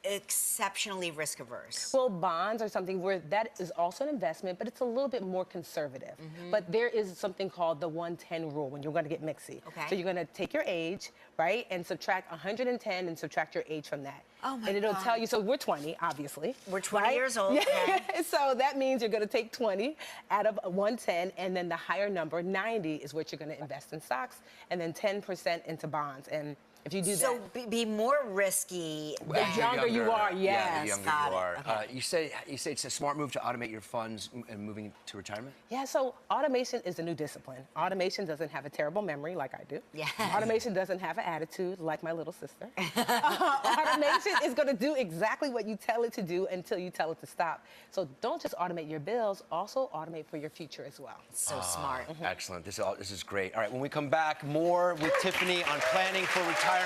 exceptionally risk averse? Well, bonds are something where that is also an investment, but it's a little bit more conservative. But there is something called the 110 rule when you're going to get mixy. Okay. So you're going to take your age, right, and subtract 110 and subtract your age from that. Oh my And it'll God. tell you, so we're 20, obviously. We're 20 right? years old, Yeah. okay. So that means you're going to take 20 out of 110, and then the higher number, 90, is what you're going to invest in stocks, and then 10% into bonds. And if you do So that, be more risky. the younger you are, Yeah, yes. the younger Got you it. are. Okay. You say it's a smart move to automate your funds and moving to retirement? Yeah, so automation is a new discipline. Automation doesn't have a terrible memory like I do. Yes. Automation doesn't have an attitude like my little sister. Automation is going to do exactly what you tell it to do until you tell it to stop. So don't just automate your bills, also automate for your future as well. So smart. Excellent. This is great. All right, when we come back, more with Tiffany on planning for retirement.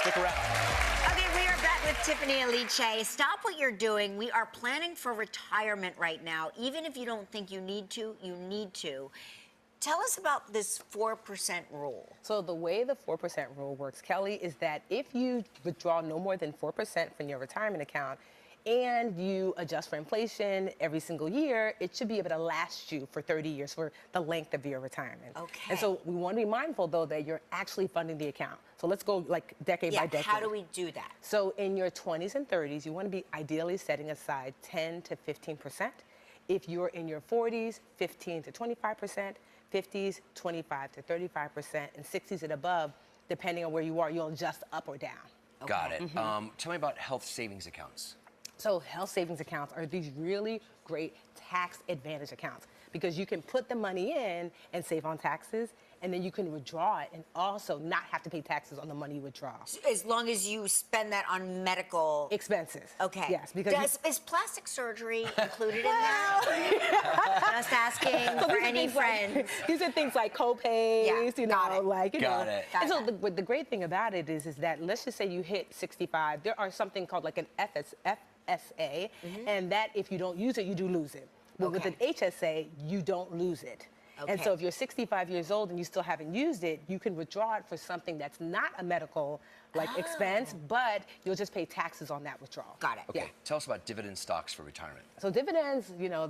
Stick around. Okay, we are back with Tiffany Aliche. Stop what you're doing. We are planning for retirement right now. Even if you don't think you need to, you need to. Tell us about this 4% rule. So the way the 4% rule works, Kelly, is that if you withdraw no more than 4% from your retirement account and you adjust for inflation every single year, it should be able to last you for 30 years for the length of your retirement. Okay. And so we want to be mindful, though, that you're actually funding the account. So let's go like decade by decade. How do we do that? So in your 20s and 30s, you want to be ideally setting aside 10 to 15%. If you're in your 40s, 15 to 25%, 50s, 25 to 35%, and 60s and above, depending on where you are, you'll adjust up or down. Got it. Tell me about health savings accounts. So health savings accounts are these really great tax advantage accounts because you can put the money in and save on taxes, and then you can withdraw it and also not have to pay taxes on the money you withdraw. As long as you spend that on medical Expenses. Okay. Yes, because is plastic surgery included in that? Just asking for any friends. These are things like co-pays, Yeah, you got know, it. like, you Got know. it. And so the great thing about it is that let's just say you hit 65, there are something called like an FSA, and that if you don't use it, you do lose it. But with an HSA, you don't lose it. And Okay. so if you're 65 years old and you still haven't used it, you can withdraw it for something that's not a medical expense, but you'll just pay taxes on that withdrawal. Got it. Okay. Tell us about dividend stocks for retirement. So dividends, you know,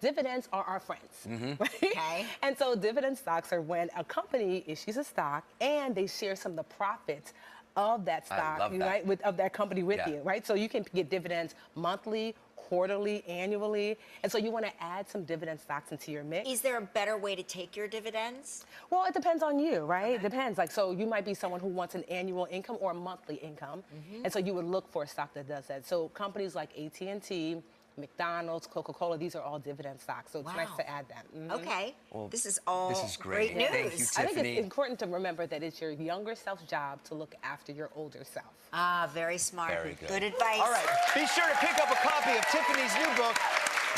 dividends are our friends. Right? Okay. And so dividend stocks are when a company issues a stock and they share some of the profits of that I stock, love that. right, of that company with Yeah. you, right? So you can get dividends monthly, quarterly, annually, and so you want to add some dividend stocks into your mix. Is there a better way to take your dividends? Well, it depends on you, right? It depends. Like, so you might be someone who wants an annual income or a monthly income, and so you would look for a stock that does that. So companies like AT&T, McDonald's, Coca-Cola, these are all dividend stocks. So it's nice Wow. to add that. Mhm. Okay. Well, This is all this is great. news. Thank you, I think Tiffany. it's important to remember that it's your younger self's job to look after your older self. Ah, very smart. Very good. Good advice. All right, be sure to pick up a copy of Tiffany's new book,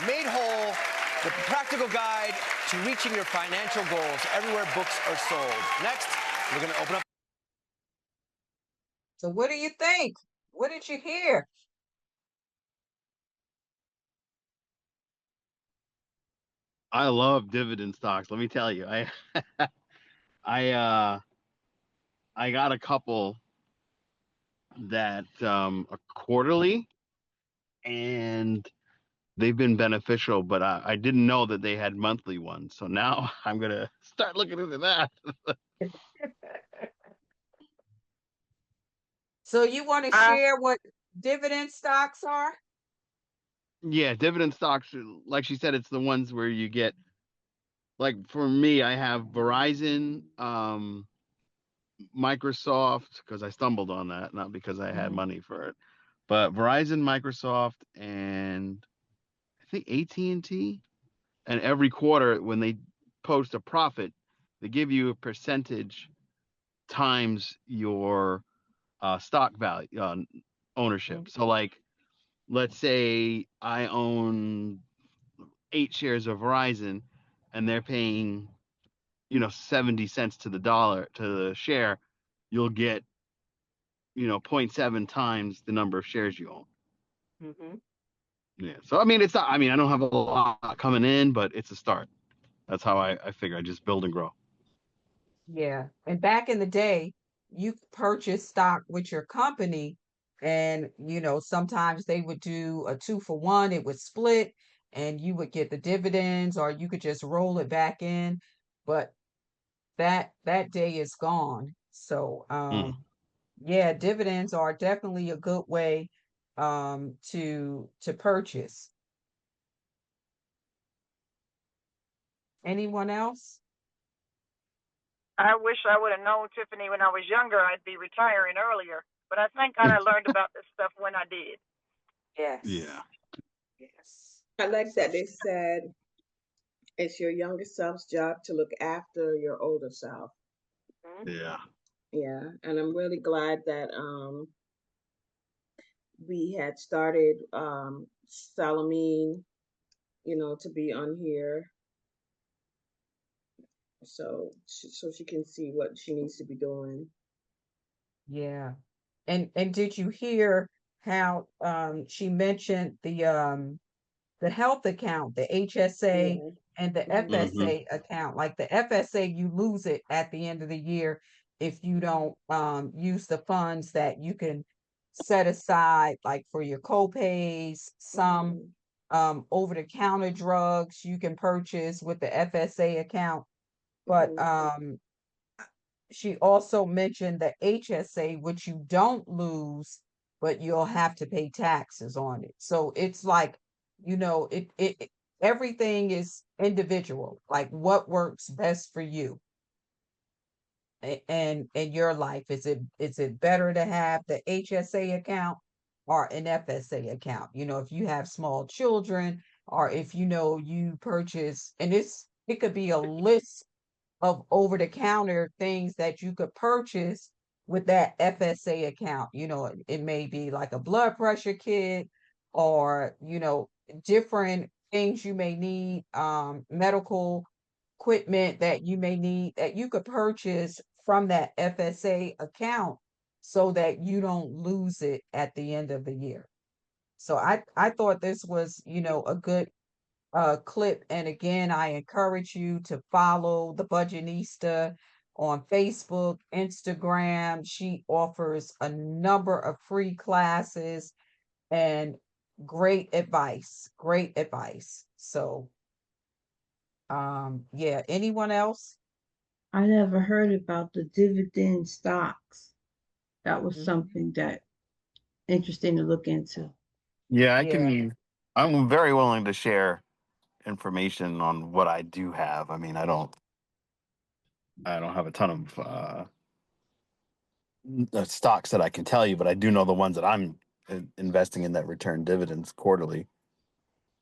Made Whole, The Practical Guide to Reaching Your Financial Goals, everywhere books are sold. Next, we're going to open up. So what do you think? What did you hear? I love dividend stocks. Let me tell you, I got a couple that are quarterly, and they've been beneficial, but I didn't know that they had monthly ones. So now I'm gonna start looking into that. So you want to share what dividend stocks are? Yeah, dividend stocks, like she said, it's the ones where you get, like for me, I have Verizon, Microsoft, because I stumbled on that, not because I had money for it, but Verizon, Microsoft, and I think AT&T. And every quarter, when they post a profit, they give you a percentage times your stock value, ownership. So, like, let's say I own 8 shares of Verizon, and they're paying, 70 cents to the dollar to the share, you'll get, 0.7 times the number of shares you own. Mm-hmm. Yeah. So, I mean, it's not, I mean, I don't have a lot coming in, but it's a start. That's how I figure I just build and grow. Yeah. And back in the day, you could purchase stock with your company, and sometimes they would do a 2-for-1, it would split, and you would get the dividends, or you could just roll it back in. But that day is gone. So yeah, dividends are definitely a good way to purchase. Anyone else? I wish I would have known, Tiffany, when I was younger, I'd be retiring earlier. But I thank God I learned about this stuff when I did. Yes. Yeah. Yes. I like that they said it's your younger self's job to look after your older self. Yeah. Yeah, and I'm really glad that we had started Salamine, to be on here, so she can see what she needs to be doing. Yeah. And did you hear how she mentioned the health account, the HSA Yeah. and the FSA account? Like the FSA, you lose it at the end of the year if you don't use the funds that you can set aside, like for your co-pays, some over-the-counter drugs you can purchase with the FSA account. But she also mentioned the HSA, which you don't lose, but you'll have to pay taxes on it. So it's like, everything is individual, like what works best for you and in your life. Is it better to have the HSA account or an FSA account? If you have small children, or if you purchase, and it could be a list of over-the-counter things that you could purchase with that FSA account. It may be like a blood pressure kit, or different things you may need, medical equipment that you may need, that you could purchase from that FSA account, so that you don't lose it at the end of the year. So I thought this was, a good clip. And again, I encourage you to follow the Budgetnista on Facebook, Instagram. She offers a number of free classes and great advice. Great advice. So yeah, anyone else? I never heard about the dividend stocks. That was something that interesting to look into. Yeah, Yeah. I'm very willing to share information on what I do have. I mean, I don't have a ton of stocks that I can tell you, but I do know the ones that I'm investing in that return dividends quarterly.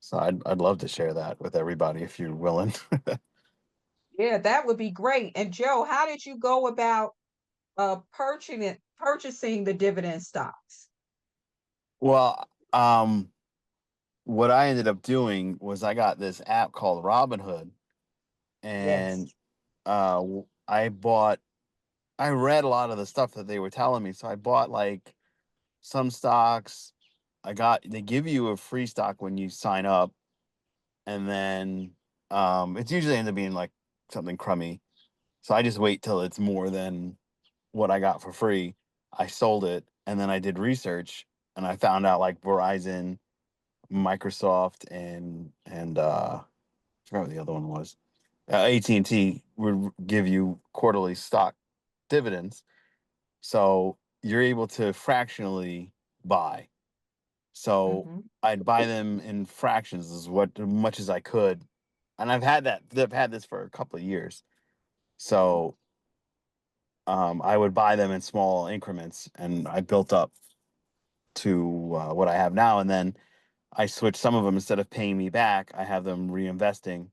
So I'd love to share that with everybody if you're willing. Yeah, that would be great. And Joe, how did you go about purchasing the dividend stocks? Well, what I ended up doing was I got this app called Robinhood, and Yes. I read a lot of the stuff that they were telling me. So I bought like some stocks. They give you a free stock when you sign up, and then it's usually ends up being like something crummy. So I just wait till it's more than what I got for free. I sold it, and then I did research, and I found out like Verizon, Microsoft, and I forgot what the other one was. AT&T would give you quarterly stock dividends, so you're able to fractionally buy. So Mm-hmm. I'd buy them in fractions as much as I could, and I've had this for a couple of years. So I would buy them in small increments, and I built up to what I have now. And then I switched some of them, instead of paying me back, I have them reinvesting.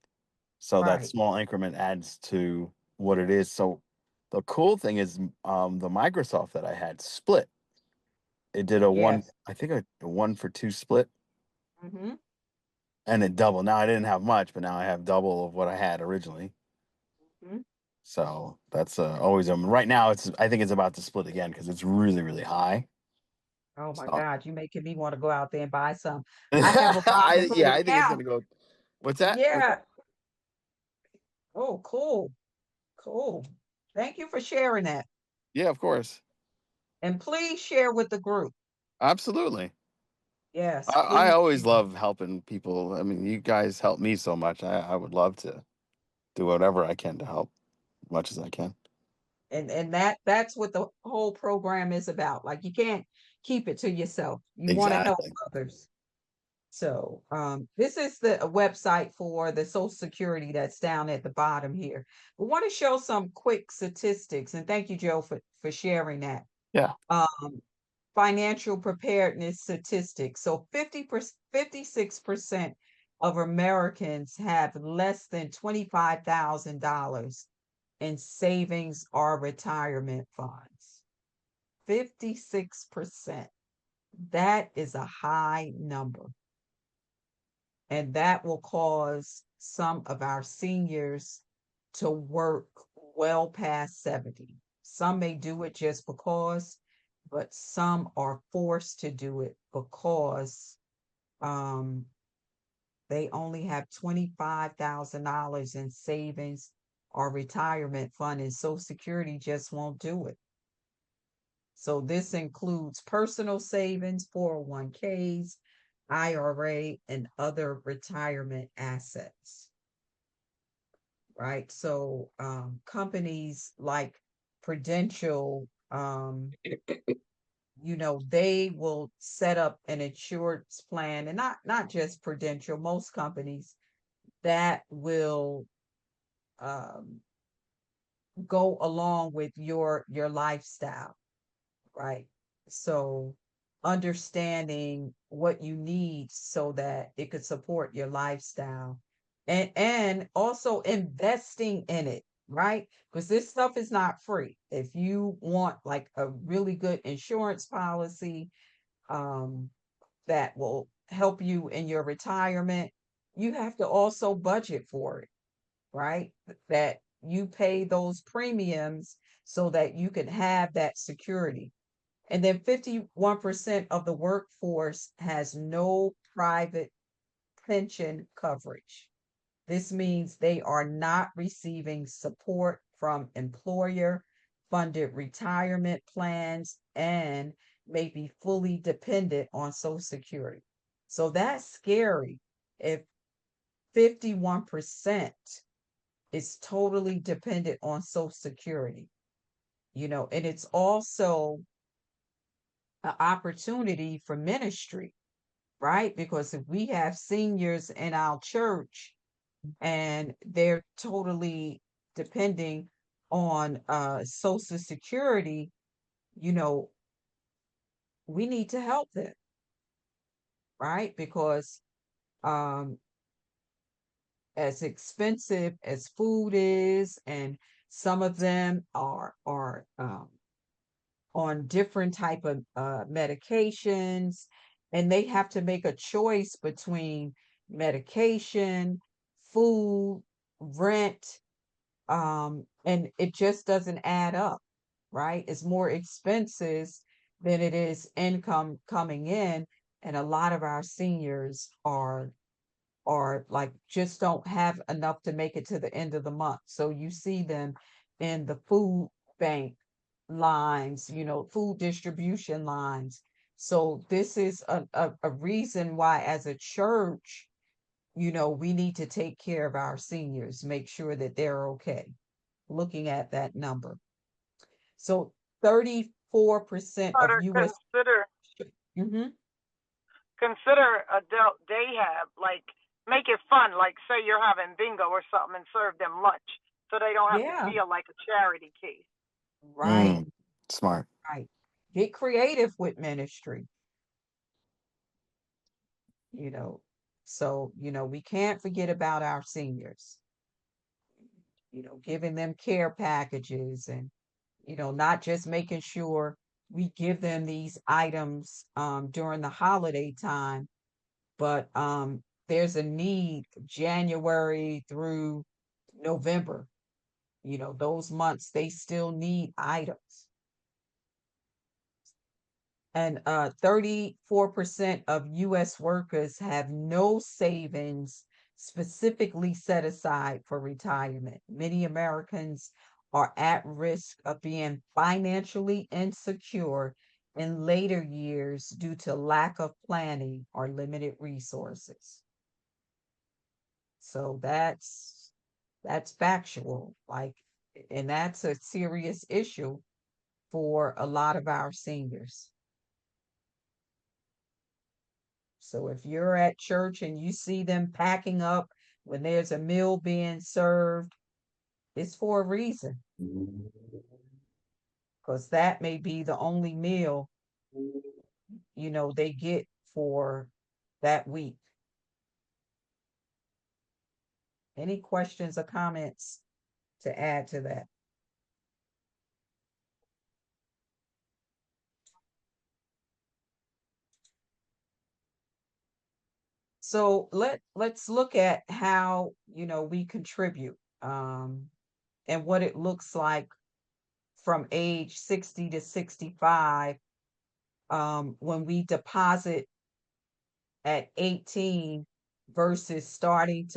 So that Right. small increment adds to what it is. So the cool thing is, the Microsoft that I had split. It did Yes. I think a 1-for-2 split, Mm-hmm. and it doubled. Now I didn't have much, but now I have double of what I had originally. Mm-hmm. So that's always right now. I think it's about to split again because it's really really high. Oh my So God, you making me want to go out there and buy some. I have a Robinhood I think it's account. gonna go. What's that? Yeah. Oh, cool. Cool. Thank you for sharing that. Yeah, of course. And please share with the group. Absolutely. Yes, I please. always love helping people. I mean, you guys help me so much. I would love to do whatever I can to help as much as I can. And that's what the whole program is about. Like you can't keep it to yourself. You want to help Exactly. others. So this is the a website for the Social Security that's down at the bottom here. We want to show some quick statistics, and thank you, Joe, for sharing that. Yeah. Financial preparedness statistics. So 56% of Americans have less than $25,000 in savings or retirement funds. 56%. That is a high number. And that will cause some of our seniors to work well past 70. Some may do it just because, but some are forced to do it because um, they only have $25,000 in savings or retirement fund, and Social Security just won't do it. So this includes personal savings, 401ks, IRA, and other retirement assets. Right. So companies like Prudential, they will set up an insurance plan, and not just Prudential, most companies that will um, go along with your lifestyle, right? So understanding what you need so that it could support your lifestyle, and also investing in it, right? Because this stuff is not free. If you want like a really good insurance policy um, that will help you in your retirement, you have to also budget for it, right? That you pay those premiums so that you can have that security. And then 51% of the workforce has no private pension coverage. This means they are not receiving support from employer funded retirement plans and may be fully dependent on Social Security. So that's scary if 51% is totally dependent on Social Security, and it's also an opportunity for ministry, right? Because if we have seniors in our church and they're totally depending on Social Security, you know, we need to help them, right? Because um, as expensive as food is, and some of them are on different type of medications, and they have to make a choice between medication, food, rent, and it just doesn't add up, right? It's more expenses than it is income coming in, and a lot of our seniors are like just don't have enough to make it to the end of the month. So you see them in the food bank lines, food distribution lines. So this is a reason why, as a church, we need to take care of our seniors, make sure that they're okay. Looking at that number. So 34% of Consider US. consider Mhm. consider adult day have, like, make it fun, like say you're having bingo or something and serve them lunch so they don't have to Yeah, feel like a charity case. right, Smart. right. Get creative with ministry, you know. So, we can't forget about our seniors, giving them care packages, and, not just making sure we give them these items during the holiday time, but there's a need January through November. Those months they still need items. And 34% of US workers have no savings specifically set aside for retirement. Many Americans are at risk of being financially insecure in later years due to lack of planning or limited resources. So that's factual, like, and that's a serious issue for a lot of our seniors. So if you're at church and you see them packing up when there's a meal being served, it's for a reason, because that may be the only meal, they get for that week. Any questions or comments to add to that? So let's look at how, we contribute, and what it looks like from age 60 to 65, when we deposit at 18 versus starting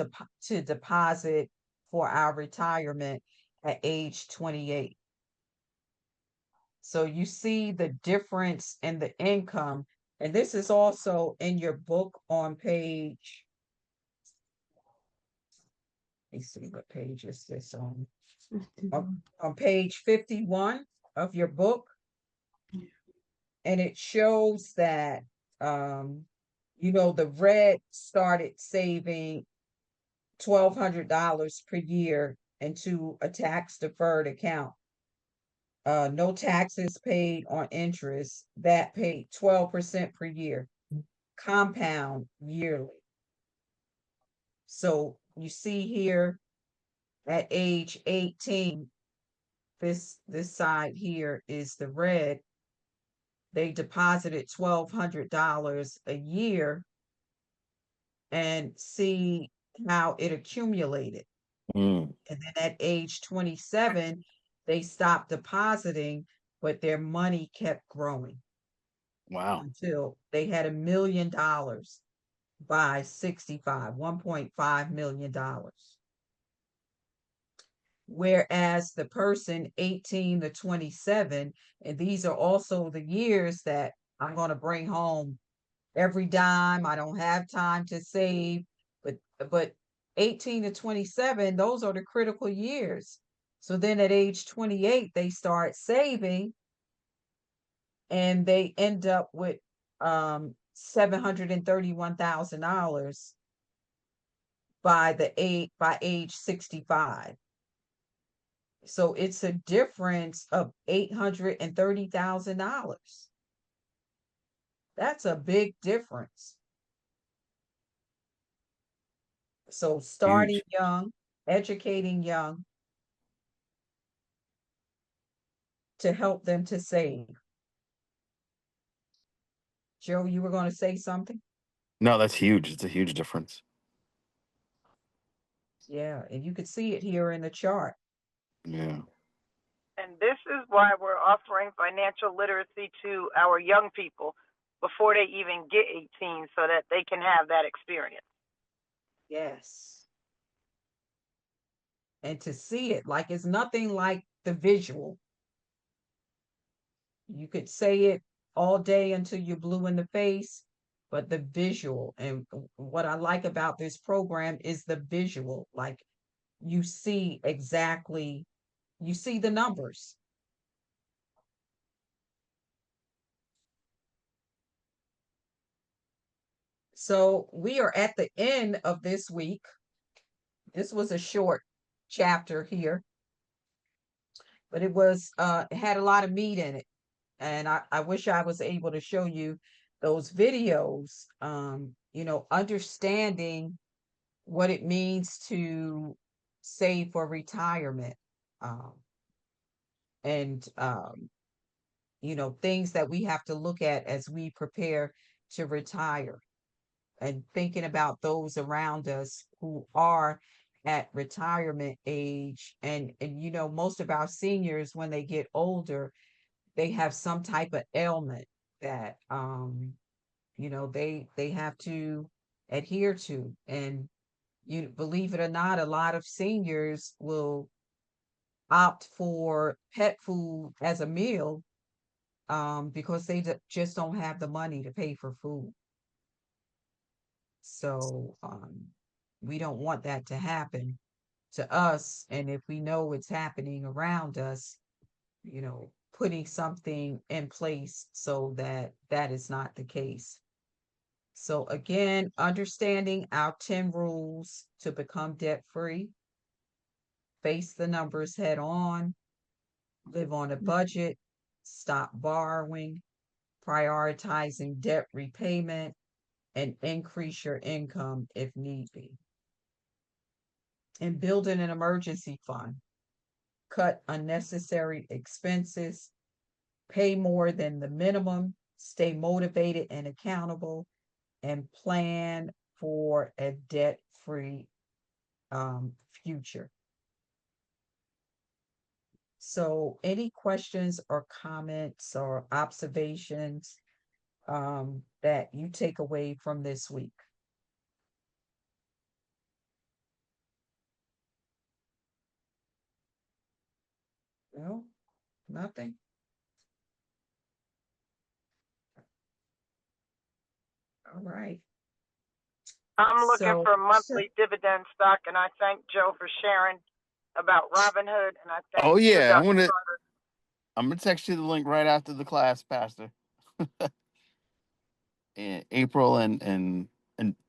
to deposit for our retirement at age 28. So you see the difference in the income, and this is also in your book on page. Let me see, what page is this on? On page 51 of your book, and it shows that the red started saving $1,200 per year into a tax deferred account. No taxes paid on interest, that paid 12% per year, compound yearly. So you see here at age 18, this side here is the red. They deposited $1,200 a year, and see how it accumulated. And then at age 27, they stopped depositing, but their money kept growing Wow. until they had $1 million by 65, $1.5 million. Whereas the person 18 to 27, and these are also the years that I'm going to bring home every dime. I don't have time to save, but 18 to 27, those are the critical years. So then at age 28, they start saving, and they end up with $731,000 by age 65. So it's a difference of $830,000. That's a big difference. So starting Huge. young, educating young to help them to save. Joe, you were going to say something? No, that's huge. It's a huge difference. Yeah, and you could see it here in the chart. Yeah. And this is why we're offering financial literacy to our young people before they even get 18 so that they can have that experience. Yes. And to see it, like it's nothing like the visual. You could say it all day until you're blue in the face, but the visual, and what I like about this program is the visual. Like you see exactly, you see the numbers. So we are at the end of this week. This was a short chapter here, but it had a lot of meat in it. And I wish I was able to show you those videos, understanding what it means to save for retirement, um, and things that we have to look at as we prepare to retire, and thinking about those around us who are at retirement age. And most of our seniors, when they get older, they have some type of ailment that they have to adhere to. And you believe it or not, a lot of seniors will opt for pet food as a meal, because they just don't have the money to pay for food. So we don't want that to happen to us. And if we know it's happening around us, putting something in place so that that is not the case. So again, understanding our 10 rules to become debt free, face the numbers head on, live on a budget, stop borrowing, prioritizing debt repayment, and increase your income if need be. And building an emergency fund, cut unnecessary expenses, pay more than the minimum, stay motivated and accountable, and plan for a debt-free future. So any questions or comments or observations that you take away from this week? No, nothing. All right. I'm looking So, for monthly dividend stock, and I thank Joe for sharing about Robinhood, and I thank Oh you, yeah, Dr. Carter. I'm gonna text you the link right after the class, Pastor. And April and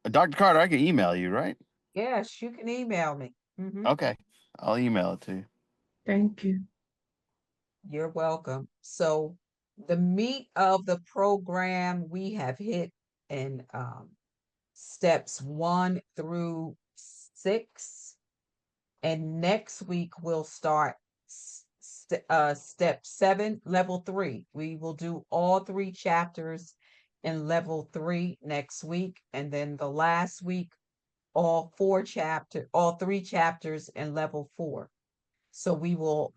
Dr. Carter, I can email you, right? yes, you can email me. Okay, I'll email it to you. Thank you. You're welcome. So the meat of the program we have hit in steps 1 through 6. And next week we'll start step 7, level 3. We will do all 3 chapters in level 3 next week. And then the last week, all 3 chapters in level 4. So we will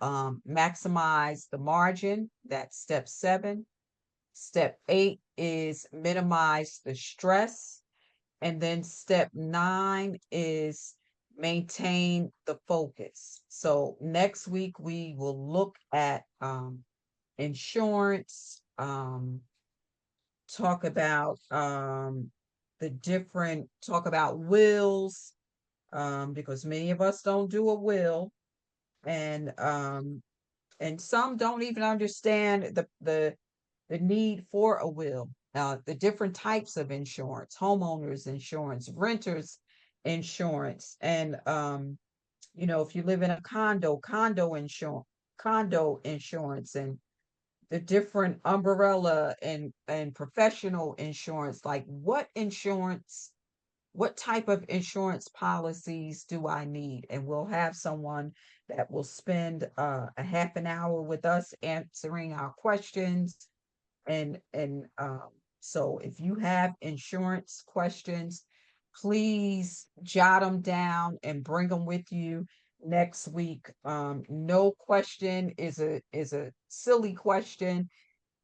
maximize the margin. That's step 7. Step 8 is minimize the stress. And then step 9 is maintain the focus. So next week we will look at insurance, talk about talk about wills, because many of us don't do a will, and some don't even understand the need for a will. The different types of insurance: homeowners insurance, renters insurance, and if you live in a condo insurance, and the different umbrella and professional insurance. Like, what insurance what type of insurance policies do I need? And we'll have someone that will spend a half an hour with us answering our questions. And so if you have insurance questions, please jot them down and bring them with you next week. No question is a silly question.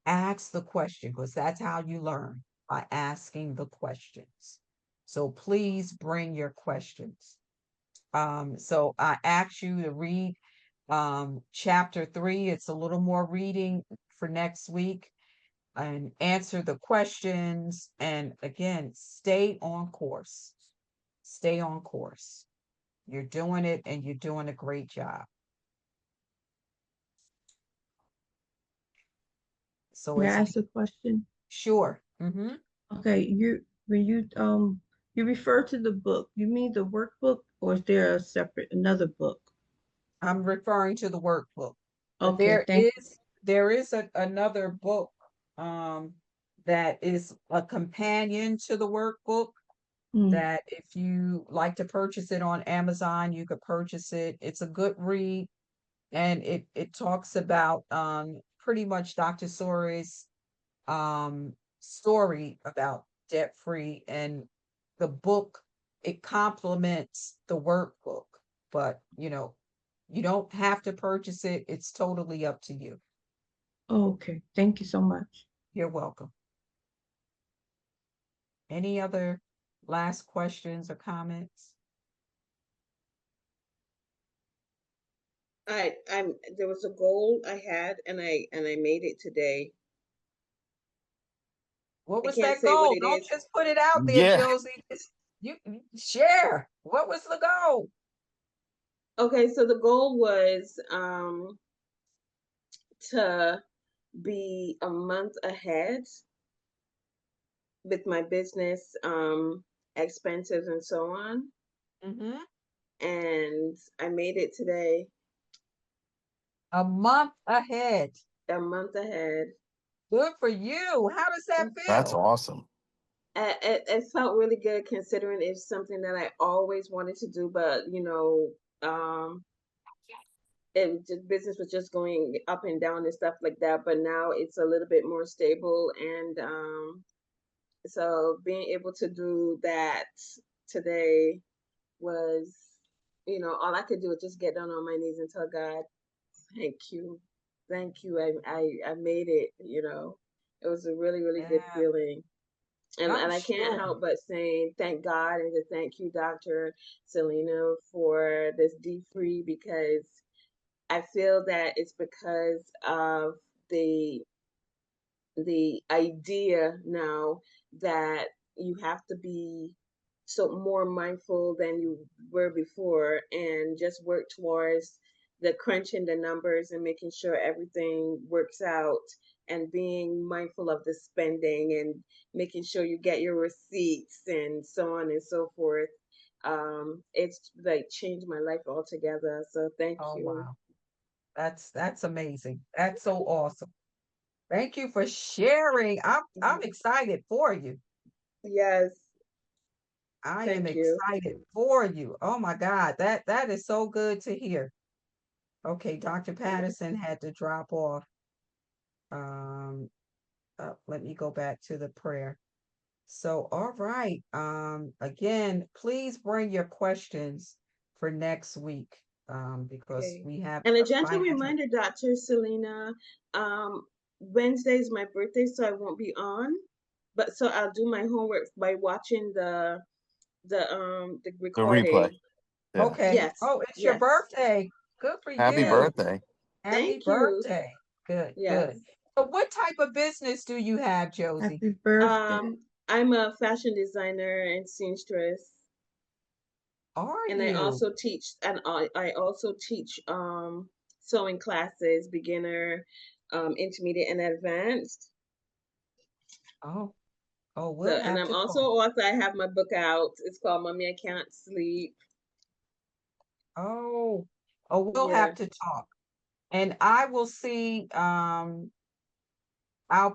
Ask the question, because that's how you learn, by asking the questions. So please bring your questions. So I asked you to read chapter 3. It's a little more reading for next week, and answer the questions. And again, stay on course. Stay on course. You're doing it, and you're doing a great job. So May I it's ask a question? sure. Mm-hmm. Okay, when you refer to the book, you mean the workbook, or is there a separate another book? I'm referring to the workbook. But Okay, thank you. there is another book that is a companion to the workbook, Mm, that if you like to purchase it on Amazon, you could purchase it. It's a good read, and it talks about pretty much Dr. Sore's story about debt free, and the book, it complements the workbook. But you don't have to purchase it. It's totally up to you. okay, thank you so much. You're welcome. Any other last questions or comments? There was a goal I had, and I made it today. What I was can't that say what goal? it Don't is. just put it out there, Yeah. Josie. You share. What was the goal? Okay, so the goal was to be a month ahead with my business expenses and so on. Mm-hmm. And I made it today, A month ahead. a month ahead. Good for you. How does that That's feel? awesome. It felt really good, considering it's something that I always wanted to do, but business was just going up and down and stuff like that. But now it's a little bit more stable, and so being able to do that today was, all I could do was just get down on my knees and tell God, thank you, thank you. I made it. It was a really, really good Yeah, feeling. And I'm I can't sure. help but saying thank God, and to thank you, Dr. Selena, for this DFree, because I feel that it's because of the idea now that you have to be so more mindful than you were before, and just work towards the crunching the numbers and making sure everything works out, and being mindful of the spending, and making sure you get your receipts and so on and so forth. It's like changed my life altogether. So thank Oh, you. wow. That's amazing. That's so awesome. Thank you for sharing. I'm excited for you. Yes, I am thank you. excited for you. Oh my God, that is so good to hear. Okay, Dr. Patterson had to drop off. Um, let me go back to the prayer. So, all right. Again, please bring your questions for next week. Because Okay. we have And a a gentle financial. reminder, Dr. Selena, Wednesday is my birthday, so I won't be on. But so I'll do my homework by watching the The replay. recording. Yeah. Okay. Yes, Oh, it's your yes, birthday. Good for Happy yes. you. birthday. Happy Thank you. birthday. Good, Yes. good. So what type of business do you have, Josie? Happy birthday. I'm a fashion designer and seamstress, Are and you? I also teach sewing classes, beginner, intermediate, and advanced. Oh, oh, So, we'll and have I'm to also talk. author. I have my book out. It's called Mommy I Can't Sleep. Oh, oh, we'll have Yeah. to talk. And I will see, I'll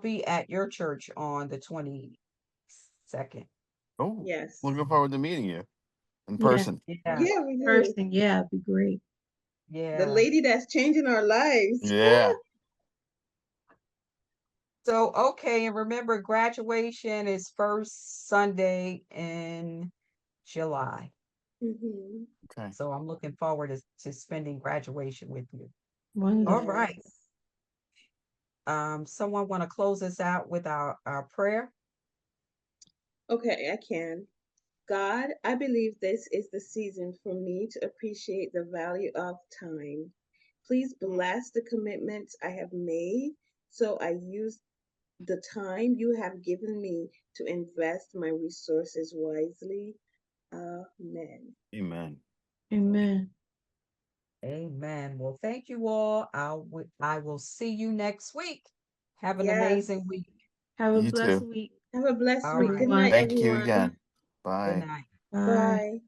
be at your church on the 22nd. Oh, Yes. looking forward to meeting you in Yeah. person. Yeah, Yeah, we do. Person, yeah, it'd be great. The yeah. lady that's changing our lives. Yeah. So, okay, and remember, graduation is first Sunday in July. Mhm. Okay. So I'm looking forward to spending graduation with you. Wonderful. All right. Yes. Someone want to close us out with our prayer? Okay, I can. God, I believe this is the season for me to appreciate the value of time. Please bless the commitments I have made so I use the time you have given me to invest my resources wisely. Amen. Amen. Amen. Amen. Well, thank you all. I will see you next week. Have an Yes. amazing week. Have a You blessed too. week. Have a blessed All week. right. Good night, Thank you everyone. again. Good Bye. night. Bye. Bye.